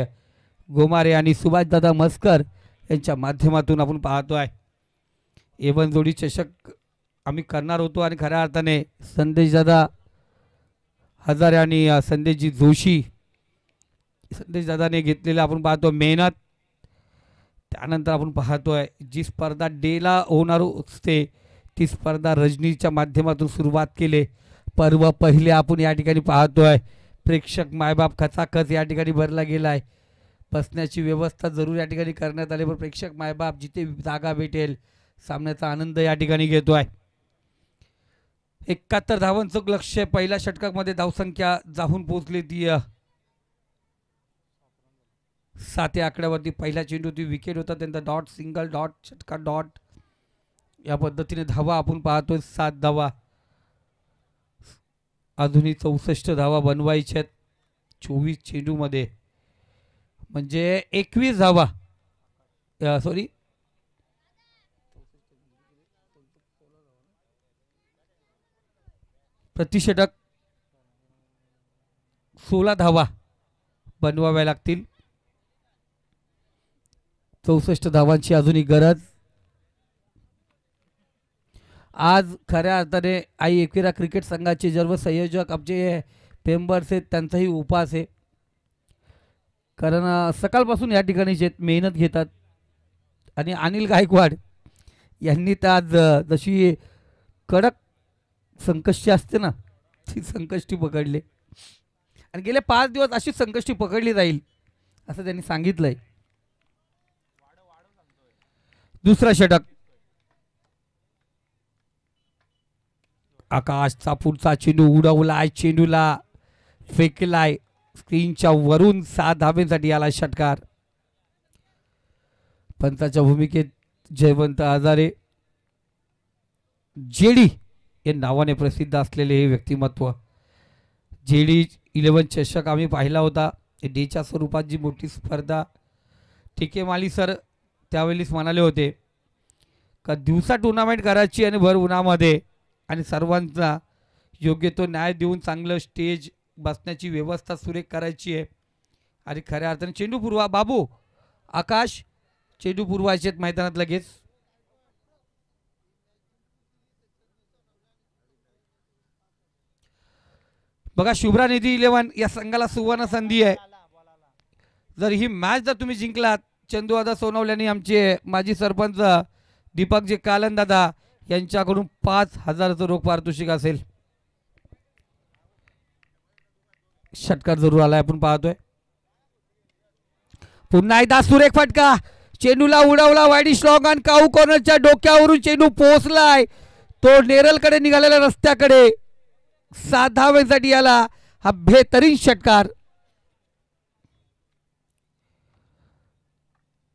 S1: गोमारे आणि सुभाषदादा मस्कर यांच्या माध्यमातून आपण पाहतोय. एवन जोडी चषक आम्ही करणार होतो आणि खऱ्या अर्थाने संदेशदादा हजारे आणि संदेशजी जोशी संदेशदादाने घेतलेलं आपण पाहतो मेहनत. त्यानंतर आपण पाहतोय जी स्पर्धा डेला होणार असते ती स्पर्धा रजनीच्या माध्यमातून सुरुवात केले. पर्व पहिले आपण या ठिकाणी पाहतोय. प्रेक्षक मायबाप खचाखच या ठिकाणी भरला गेलाय. बसण्याची व्यवस्था जरूर या ठिकाणी करण्यात आली. पण प्रेक्षक मायबाप जिथे जागा भेटेल सामन्याचा आनंद या ठिकाणी घेतोय. 71 धावांचं लक्ष्य. पहिल्या षटकामध्ये धावसंख्या जाऊन पोहोचली ती 7 या आकड्यावरती. पहिला चेंडू ती विकेट होता त्यांचा. डॉट सिंगल डॉट षटका डॉट या पद्धतीने धावा आपण पाहतोय. 7 धावा अजूनही 64 धावा बनवायच्यात 24 चेंडूमध्ये. म्हणजे 21 धावा सॉरी प्रतिषटक 16 धावा बनवाव्या लागतील. 64 धावांची अजूनही गरज. आज खऱ्या अर्थाने आई एकविरा क्रिकेट संघाचे सर्व संयोजक आमचे मेंबर्स आहेत त्यांचाही उपवास आहे. कारण सकाळपासून या ठिकाणी जे मेहनत घेतात. आणि अनिल गायकवाड यांनी तर आज जशी कडक संकष्टी असते ना ती संकष्टी पकडली आणि गेले 5 दिवस अशी संकष्टी पकडली जाईल असं त्यांनी सांगितलंय. दुसरा षटक आकाशचा पुढचा चेंडू उडवलाय. चेंडूला फेकलाय स्क्रीनच्या वरून 7 धाब्यांसाठी आला षटकार. पंचाच्या भूमिकेत जयवंत आजारे जेडी या नावाने प्रसिद्ध असलेले हे व्यक्तिमत्व. जेडी 11 चषक आम्ही पाहिला होता. डेच्या स्वरूपात जी मोठी स्पर्धा टिके माली सर त्यावेळेस म्हणाले होते का दिवसा टुर्नामेंट करायची आणि भर उन्हामध्ये आणि सर्वांचा योग्य तो न्याय देऊन चांगलं स्टेज बसण्याची व्यवस्था सुरेख करायची आहे. आणि खऱ्या अर्थाने चेंडू पूर्वा बाबू आकाश चेंडू पूर्वाचे मैदानात लगेच. बघा शुभ्रा निधी 11 या संघाला सुवर्ण संधी आहे. जर ही मॅच जर तुम्ही जिंकलात चंदूदादा सोनवल्याने आमचे माजी सरपंच दीपकजी कालन दादा यांच्याकडून 5,000चं रोख पारितोषिक असेल. षटकार जरूर आलाय आपण पाहतोय. पुन्हा एकदा सुरेख फटका. चेंडूला उडवला वाईड स्ट्रॉंग आणि काऊ कॉर्नरच्या डोक्यावरून चेंडू पोहोचलाय तो नेरलकडे निघालेल्या रस्त्याकडे. 7 धावांसाठी आला हा बेहतरीन षटकार.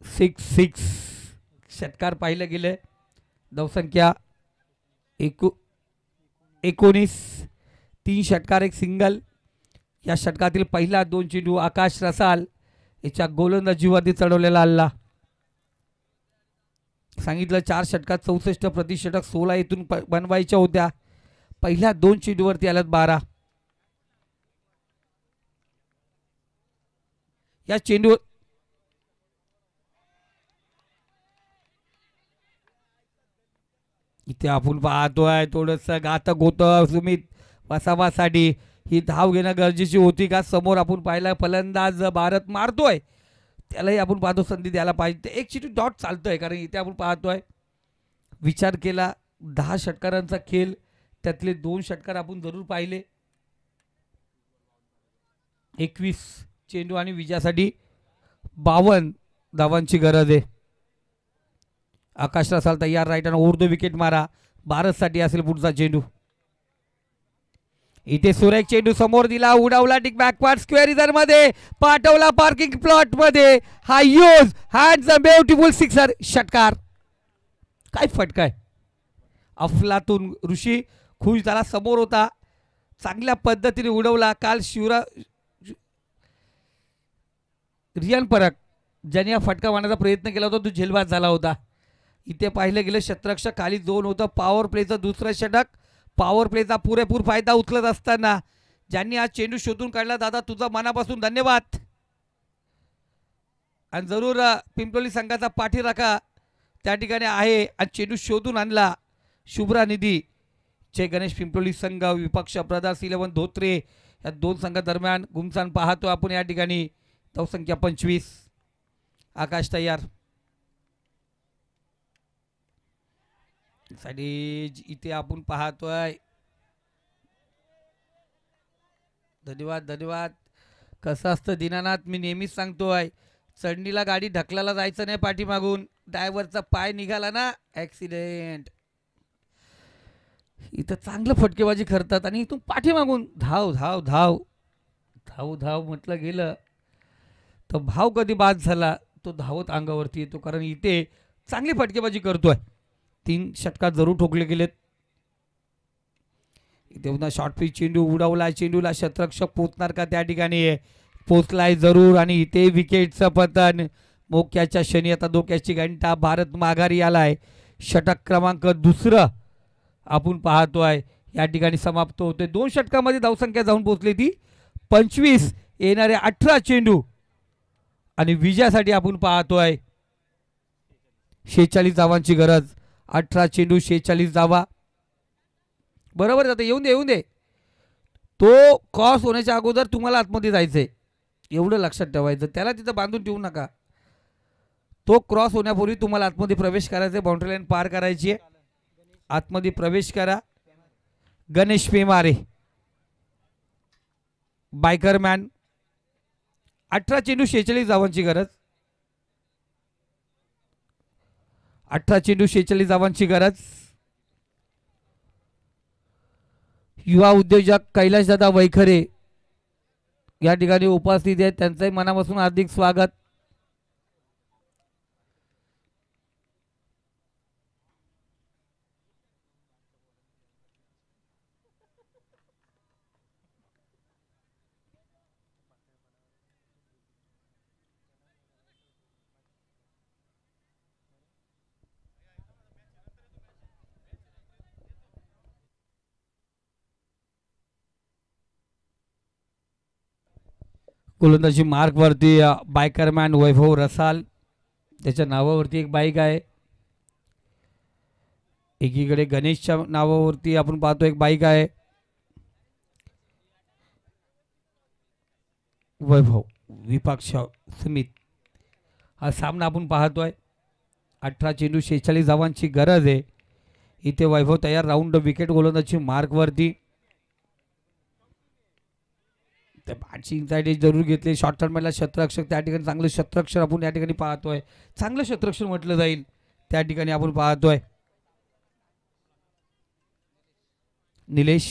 S1: 6-6 षटकार पाहिलं गेले. धावसंख्या 19. 3 षटकार 1 सिंगल. या षटकातील पहिला 2 चेंडू आकाश रसाल याच्या गोलंदाजीवरती चढवलेला आला. सांगितलं 4 षटकात 64 प्रतिषटक 16 इथून बनवायच्या होत्या. पहिल्या 2 चेंडूवरती आल्यात 12. या चेंडू इथे आपण पाहतोय थोडस घातक होतं सुमित वसावासाठी. ही धाव घेणं गरजेची होती का. समोर आपण पाहिला फलंदाज भारत मारतोय त्यालाही आपण पाहतो संधी द्यायला पाहिजे. एक चेंडू डॉट चालतोय कारण इथे आपण पाहतोय विचार केला 10 षटकारांचा खेळ त्यातले 2 षटकार आपण जरूर पाहिले. 21 चेंडू आणि विजयासाठी 52 धावांची गरज आहे. आकाश रसाल तयार राईट आणि उर्दू विकेट मारा. भारतसाठी असेल पुढचा चेंडू. इथे सुरेख चेंडू समोर दिला उडवला टिक बॅकवर्ड स्क्वेअर इधर मध्ये पाठवला पार्किंग प्लॉट मध्ये. हा use hands a beautiful sixer. षटकार काय फटकाय. अफलातून ऋषी खुश झाला समोर होता चांगल्या पद्धतीने उडवला. काल रियान परक ज्याने हा फटका मारण्याचा प्रयत्न केला होता तो झेलबाज झाला होता. इथे पाहिलं गेलं शतरक्षक खाली 2 होतं. पॉवर प्लेचं दुसरं षटक. पॉवर प्लेचा पुरेपूर फायदा उचलत असताना ज्यांनी आज चेंडू शोधून काढला दादा तुझा मनापासून धन्यवाद. आणि जरूर पिंपलोली संघाचा पाठीराखा त्या ठिकाणी आहे आणि चेंडू शोधून आणला शुभ्रा निधी. जय गणेश पिंपलोली संघ विपक्ष ब्रदर्स 11 धोत्रे या 2 संघादरम्यान घुमसान पाहतो आपण या ठिकाणी. धावसंख्या 25. आकाश तयार. इथे आपण पाहतोय धन्यवाद धन्यवाद. कसं असतं दीनानाथ मी नेहमीच सांगतोय चढणीला गाडी ढकलायला जायचं नाही पाठीमागून. ड्रायव्हरचा पाय निघाला ना ऍक्सिडेंट. इथं चांगलं फटकेबाजी करतात आणि इथून पाठीमागून धाव धाव धाव धाव धाव म्हटलं गेलं तर भाव कधी बाद झाला तो धावत अंगावरती येतो. कारण इथे चांगली फटकेबाजी करतोय. 3 षटकार जरूर ठोकले गेलेत. इथे पुन्हा शॉर्ट पिच चेंडू उडवला. चेंडूला शतरक्षक पोचणार का त्या ठिकाणी पोचलाय जरूर. आणि इथे विकेटचं पतन. मोक्याच्या क्षणी आता धोक्याची घंटा. भारत माघारी आलाय. षटक क्रमांक 2 आपण पाहतोय या ठिकाणी समाप्त होते. 2 षटकामध्ये धावसंख्या जाऊन पोहोचली ती 25. येणारे 18 चेंडू आणि विजयासाठी आपण पाहतोय 46 धावांची गरज. 18 चेंडू 46 धावा. बरोबर जाते. येऊन दे. तो क्रॉस होण्याच्या अगोदर तुम्हाला आतमध्ये जायचंय, एवढं लक्षात ठेवायचं. त्याला तिथं बांधून ठेवू नका. तो क्रॉस होण्यापूर्वी तुम्हाला आतमध्ये प्रवेश करायचा, बाउंड्री लाईन पार करायची आहे. आतमध्ये प्रवेश करा. गणेश पेमारे बायकरमॅन. 18 चेंडू 46 धावांची गरज. 18 चेंडू 46 धावांची गरज. युवा उद्योजक कैलाशदादा वैखरे या ठिकाणी उपस्थित आहेत. त्यांचंही मनापासून हार्दिक स्वागत. गोलंदाजी मार्क वरती बायकरमॅन वैभव रसाल, त्याच्या नावावरती एक बाईक आहे. एकीकडे गणेशच्या नावावरती आपण पाहतो एक बाईक आहे. वैभव विपक्ष सुमित हा सामना आपण पाहतोय. 18 चेंडू 46 धावांची गरज आहे. इथे वैभव तयार. राऊंड विकेट गोलंदाजी मार्क वरती. बॅटची इनसाइड एज जरूर घेतले. शॉर्ट टर्मला क्षेत्ररक्षक त्या ठिकाणी चांगलं क्षेत्ररक्षण आपण या ठिकाणी पाहतोय. चांगलं क्षेत्ररक्षण म्हटलं जाईल त्या ठिकाणी आपण पाहतोय. निलेश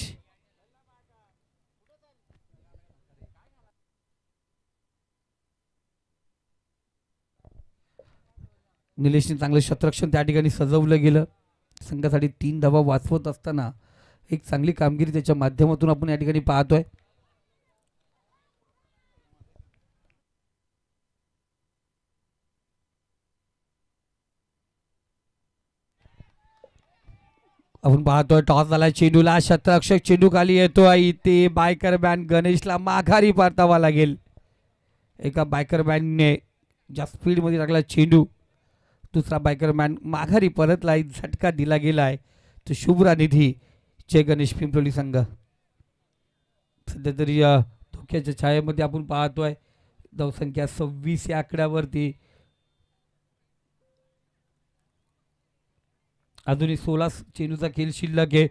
S1: निलेशने चांगलं क्षेत्ररक्षण त्या ठिकाणी सजवलं गेलं. संघासाठी 3 धावा वाचवत असताना एक चांगली कामगिरी त्याच्या माध्यमातून आपण या ठिकाणी पाहतोय. आपण पाहतोय टॉस झाला चेंडूला. क्षेत्ररक्षक चेंडू खाली येतोय. इथे बायकरमॅन गणेशला माघारी परतावा लागेल. एका बायकरमॅनने जास्त स्पीडमध्ये टाकला चेंडू. दुसरा बायकरमॅन माघारी परतला. झटका दिला गेला आहे. तो शुभ्रा निधी जय गणेश पिंपळी संघ सध्या तरी धोक्याच्या छायेमध्ये आपण पाहतोय. धावसंख्या 26 या आकड्यावरती. अजूनही 16 चेंडूचा खेळ शिल्लक आहे.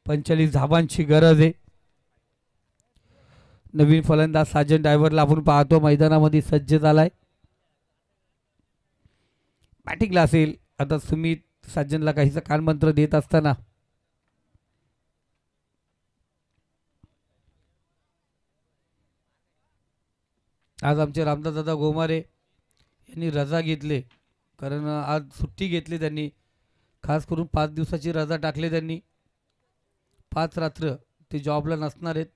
S1: 45 धावांची गरज आहे. नवीन फलंदाज साजन ड्रायव्हरला आपण पाहतो मैदानामध्ये सज्ज झालाय. बॅटिंगला असेल आता सुमित. साजनला काहीसा कानमंत्र देत असताना आज आमचे रामदास दादा गोमारे यांनी रजा घेतले, कारण आज सुट्टी घेतली त्यांनी. खास करून 5 दिवसाची रजा टाकली त्यांनी. 5 रात्र ते जॉबला नसणार आहेत.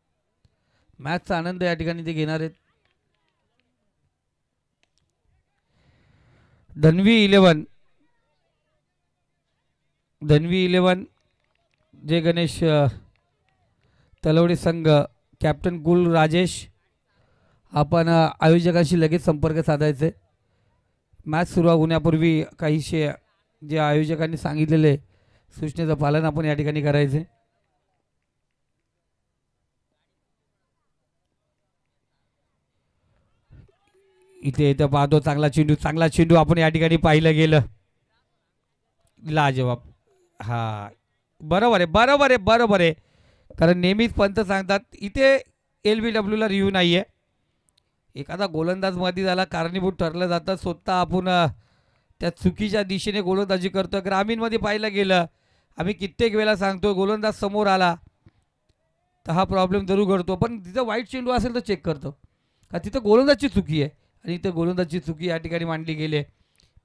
S1: मॅचचा आनंद या ठिकाणी ते घेणार आहेत. धन्वी 11 जय गणेश तलवडे संघ कॅप्टन गुल राजेश. आपण आयोजकांशी लगेच संपर्क साधायचे. मॅच सुरू होण्यापूर्वी काहीशे जे आयोजकांनी सांगितलेले सूचनेचं पालन आपण या ठिकाणी करायचे. इथे इथं पाहतो चांगला चेंडू आपण या ठिकाणी पाहिलं गेलं. लाजवाब. हा बरोबर आहे. कारण नेहमीच पंत सांगतात इथे LBW ला रिव्ह्यू नाही आहे. एखादा गोलंदाज मध्ये झाला कारणीभूत ठरलं जातं. स्वतः आपण त्या चुकीच्या दिशेने गोलंदाजी करतो. ग्रामीणमध्ये पाहिलं गेलं, आम्ही कित्येक वेळा सांगतो गोलंदाज समोर आला तर हा प्रॉब्लेम जरूर घडतो. पण तिथं वाईट चेंडू असेल तर चेक करतो का तिथं गोलंदाजची चुकी आहे. आणि इथं गोलंदाजची चुकी या ठिकाणी मांडली गेली आहे.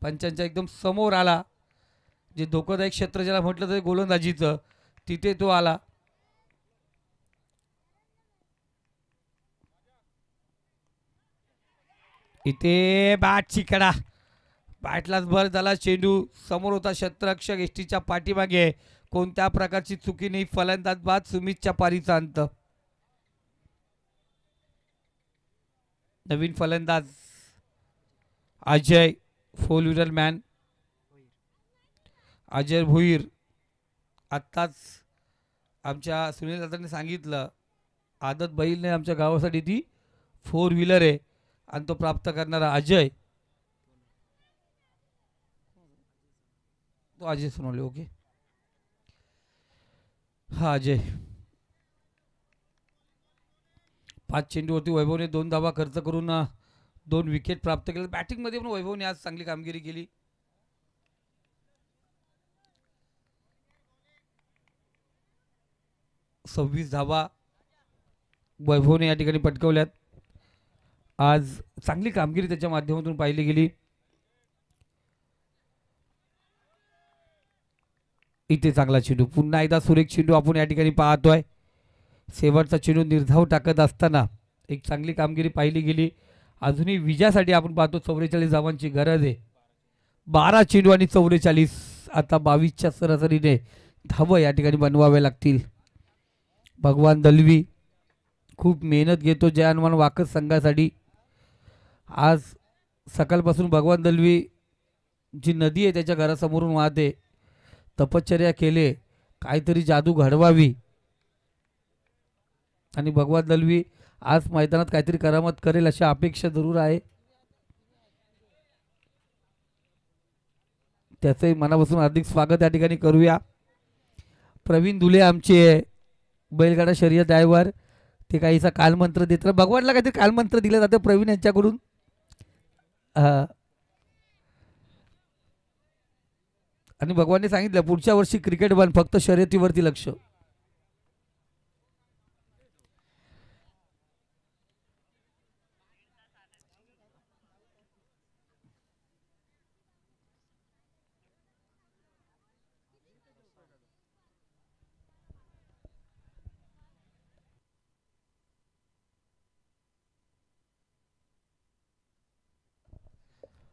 S1: पंचांच्या एकदम समोर आला. जे धोकादायक क्षेत्र ज्याला म्हटलं तर गोलंदाजीचं, तिथे तो आला. इथे बॅटची कडा. बॅटलाच भर झाला. चेंडू समोर होता. क्षेत्ररक्षक एसटीच्या पाठीमागे कोणत्या प्रकारची चुकी नाही. फलंदाज बाद, सुमितच्या पारीचा अंत. नवीन फलंदाज Ajay, four wheeler man Ajay Bhoir. आत्ताच आमच्या सुनील दादांनी सांगितलं आदत बैलने आमच्या गावासाठी ती फोर व्हीलर आहे आणि तो प्राप्त करणारा अजय, तो अजय सोनवणे. ओके, हा अजय. 5 चेंडूवरती वैभवने 2 धावा खर्च करून 2 विकेट प्राप्त केले. बॅटिंगमध्ये पण वैभवने आज चांगली कामगिरी केली. सव्वीस धावा वैभवने या ठिकाणी पटकवल्यात. आज चांगली कामगिरी त्याच्या माध्यमातून पाहिली गेली. इथे चांगला चेंडू, पुन्हा एकदा सुरेख चेंडू आपण या ठिकाणी पाहतोय. शेवटचा चेंडू निर्धाव टाकत असताना एक चांगली कामगिरी पाहिली गेली. अजूनही विजयासाठी आपण पाहतो 44 धावांची गरज आहे. 12 चेंडू आणि 44, आता 22च्या सरासरीने धावा या ठिकाणी बनवाव्या लागतील. भगवान दलवी खूप मेहनत घेतो जय हनुमान वाकत संघासाठी. आज सकाळपासून भगवान दलवी जी नदी आहे त्याच्या घरासमोरून वाहते. तपश्चर्या केले, काहीतरी जादू घडवावी आणि भगवान दलवी आज मैदानात काहीतरी करामत करेल अशी अपेक्षा जरूर आहे. त्याचंही मनापासून हार्दिक स्वागत या ठिकाणी करूया. प्रवीण दुले आमचे बैलगाडा शर्यत ड्रायव्हर, ते काहीसा कालमंत्र देत. भगवानला काहीतरी कालमंत्र दिला जातो प्रवीण यांच्याकडून. आणि भगवानने सांगितलं पुढच्या वर्षी क्रिकेट बंद, फक्त शर्यतीवरती लक्ष.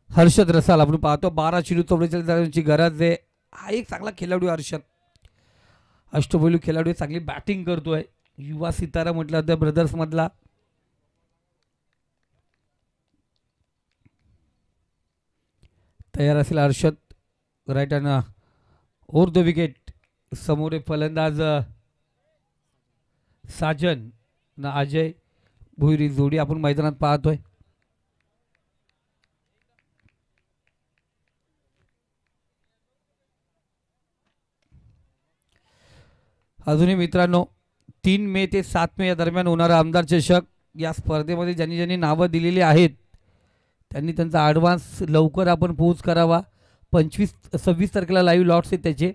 S1: हर्षद रसाल आपण पाहतो 12 चेंडू 44 धावांची गरज आहे. हा एक चांगला खेळाडू हर्षद, अष्टपैलू खेळाडू, चांगली बॅटिंग करतोय. युवा सितारा म्हटलं जातं ब्रदर्स मधला. तयार असेल Harshad. Right and over the wicket. समोर फलंदाज साजन ना अजय भोईरी जोडी आपण मैदानात पाहतोय. अजूनही मित्रांनो 3 मे ते 7 मे या दरम्यान होणारा आमदार चषक या स्पर्धेमध्ये ज्यांनी ज्यांनी नावं दिलेली आहेत त्यांनी त्यांचा ॲडव्हान्स लवकर आपण पोच करावा. 26 तारखेला लाईव्ह लॉट्स आहेत त्याचे.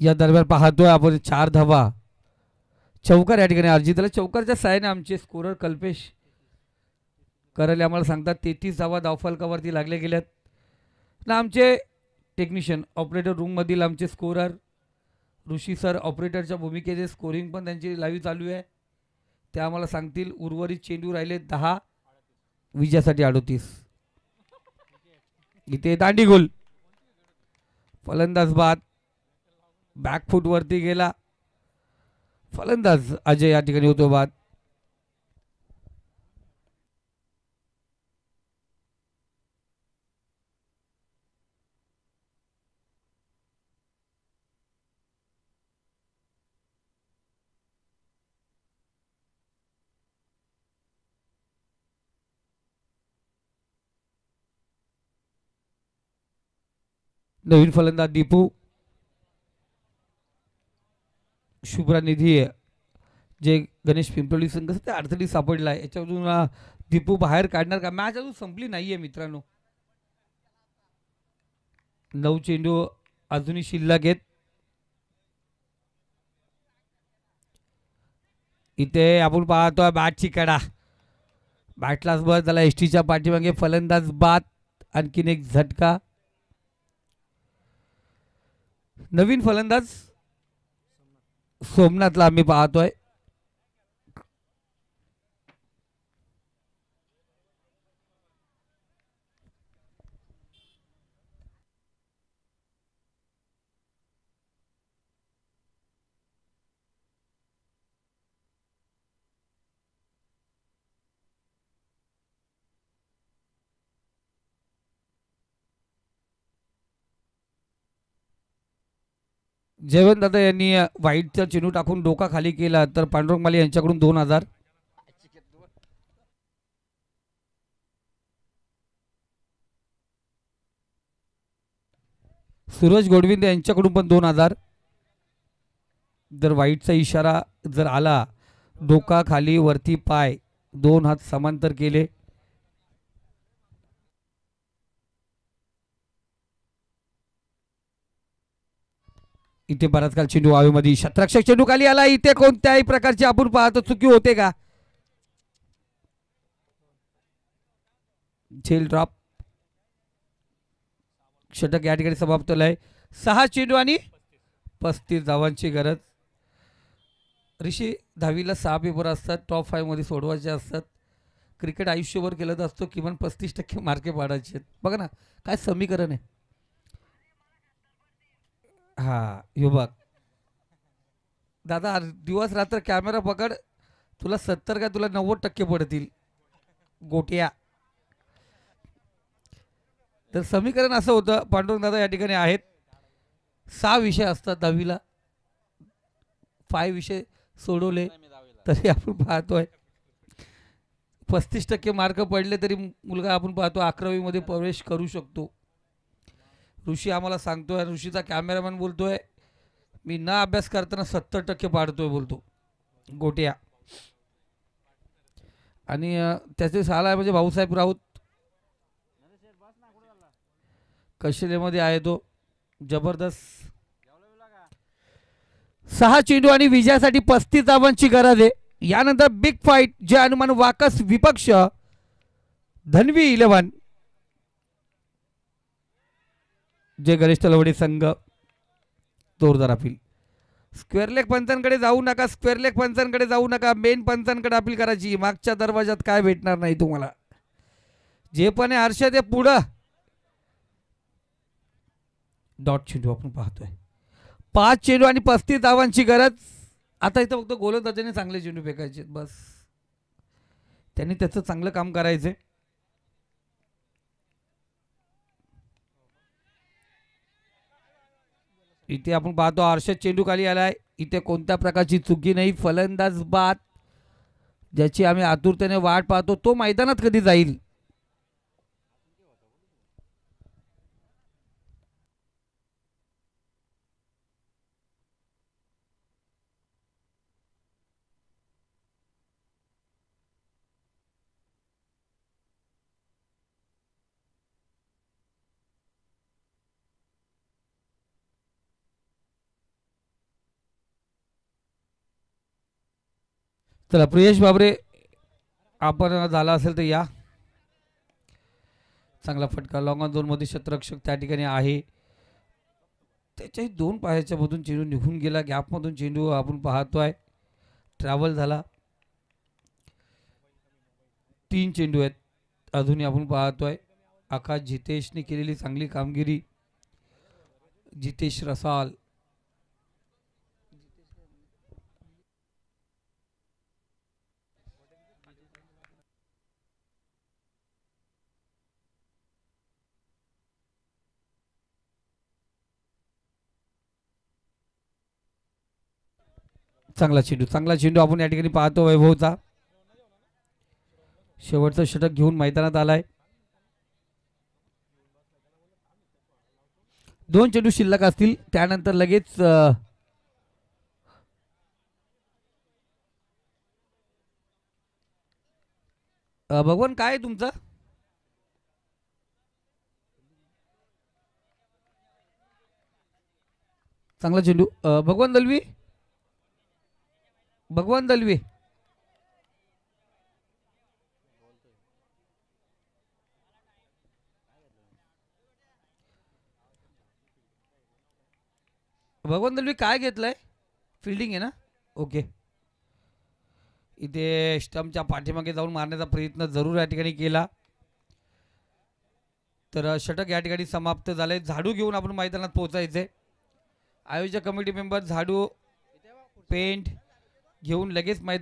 S1: या दरम्यान पाहतोय आपण 4 धावा चौकार या ठिकाणी अर्जित झाला. चौकारच्या साहाय्याने आमचे स्कोरर कल्पेश करले आम्हाला सांगतात 33 धावा धावफलकावरती लागले गेल्यात ना. आमचे टेक्निशियन ऑपरेटर रूममधील आमचे स्कोरर ऋषी सर ऑपरेटरच्या भूमिकेचे स्कोरिंग पण त्यांची लाईव्ह चालू आहे. ते आम्हाला सांगतील. उर्वरित चेंडू राहिले 10, विजयासाठी 38. इथे दांडी गोल. फलंदाज बाद, बॅकफूट वरती गेला. फलंदाज अजय या ठिकाणी होतो बाद. नवीन फलंदाज दीपू. शुभ्रा निधी जे गणेश पिंपळी संघ त्या अडचणी सापडला आहे याच्यामधून दीपू बाहेर काढणार का? मॅच अजून संपली नाहीये मित्रांनो. 9 चेंडू अजूनही शिल्लक आहेत. इथे आपण पाहतोय बॅटची कडा. बॅटलाच बस झाला. एसटीच्या पाठीमागे फलंदाज बाद. आणखीन एक झटका. नवीन फलंदाज सोमनाथला आम्ही पाहतोय. जयवंत दादा यांनी व्हाईटचा चेंडू टाकून डोका खाली केला तर पांडुरंग माली यांच्याकडून 2000. सूरज गोडविंदे यांच्याकडून पण 2000. जर व्हाईटचा इशारा जर आला, डोका खाली वरती पाय, 2 हात समांतर केले. इथे बराच काल चेंडू हवेमध्ये. शतरक्षक चेंडू खाली आला. इथे कोणत्याही प्रकारची आपण पाहतो चुकी होते का? झेल ड्रॉप. षटक या ठिकाणी समाप्त झालंय. 6 चेंडू आणि 35 धावांची गरज. ऋषी, 10वीला 6 पेपर असतात. टॉप 5 मध्ये सोडवायचे असतात. क्रिकेट आयुष्यभर केलं असतो. किमान 35% मार्के पाडायचे आहेत. बघा ना काय समीकरण आहे. हा यो बघ दादा, दिवस रात्र कॅमेरा पकड. तुला 70 का तुला 90% पडतील गोट्या. तर समीकरण असं होतं. पांडुरंग दादा या ठिकाणी आहेत. 6 विषय असतात 10वीला. 5 विषय सोडवले तरी आपण पाहतोय 35% मार्क पडले तरी मुलगा आपण पाहतो 11वी मध्ये प्रवेश करू शकतो. ऋषी आम्हाला सांगतोय. ऋषीचा कॅमेरामॅन बोलतोय मी न अभ्यास करताना 70% पाडतोय बोलतो गोट्या. आणि त्याचे शाळा आहे म्हणजे भाऊसाहेब राऊत कौशल्यमध्ये आहे तो जबरदस्त. 6 चेंडू आणि विजयासाठी 35 धावांची गरज आहे. यानंतर बिग फाईट जे हनुमान वाकस विपक्ष धनवी 11 जे गणेश तलवडे संघ जोरदार अपील. स्क्वेअर लेग पंचांकडे जाऊ नका. स्क्वेअर लेग पंचांकडे जाऊ नका. मेन पंचांकडे अपील करायची. मागच्या दरवाजात काय भेटणार नाही तुम्हाला. जे पण आहे हर्षद ते पुढं. डॉट चेंडू आपण पाहतोय. 5 चेंडू आणि 35 धावांची गरज. आता इथं फक्त गोलंदाजाने चांगले चेंडू फेकायचे बस. त्यांनी त्याचं चांगलं काम करायचंय. इथे आपण पाहतो हर्षद चेंडू खाली आलाय. इथे कोणत्या प्रकारची चुकी नाही. फलंदाज बाद ज्याची आम्ही आतुरतेने वाट पाहतो तो मैदानात कधी जाईल. चला प्रियेश बाबरे आपण झाला असेल तर या. चांगला फटका. लॉंग ऑन 2 मध्ये क्षेत्ररक्षक त्या ठिकाणी आहे. त्याच्याही 2 पायाच्या मधून चेंडू निघून गेला. गॅप मधून चेंडू आपण पाहतोय ट्रॅव्हल झाला. 3 चेंडू आहेत अजूनही आपण पाहतोय. आकाश जितेशने केलेली चांगली कामगिरी. जितेश रसाल चांगला चेंडू आपण या ठिकाणी पाहतो. वैभवचा शेवटचं षटक घेऊन मैदानात आलाय. 2 चेंडू शिल्लक असतील त्यानंतर लगेच भगवान काय तुमचं चांगला चेंडू भगवान दलवी. भगवान दलवी भगवान दलवी काय घेतलंय. फिल्डिंग आहे ना. ओके. इथे स्टंपच्या पाठीमागे जाऊन मारण्याचा प्रयत्न जरूर या ठिकाणी केला. तर षटक या ठिकाणी समाप्त झाले. झाडू घेऊन आपण मैदानात पोहोचायचे. आयोजक कमिटी मेंबर झाडू पेंट घेऊन लगेच मैदान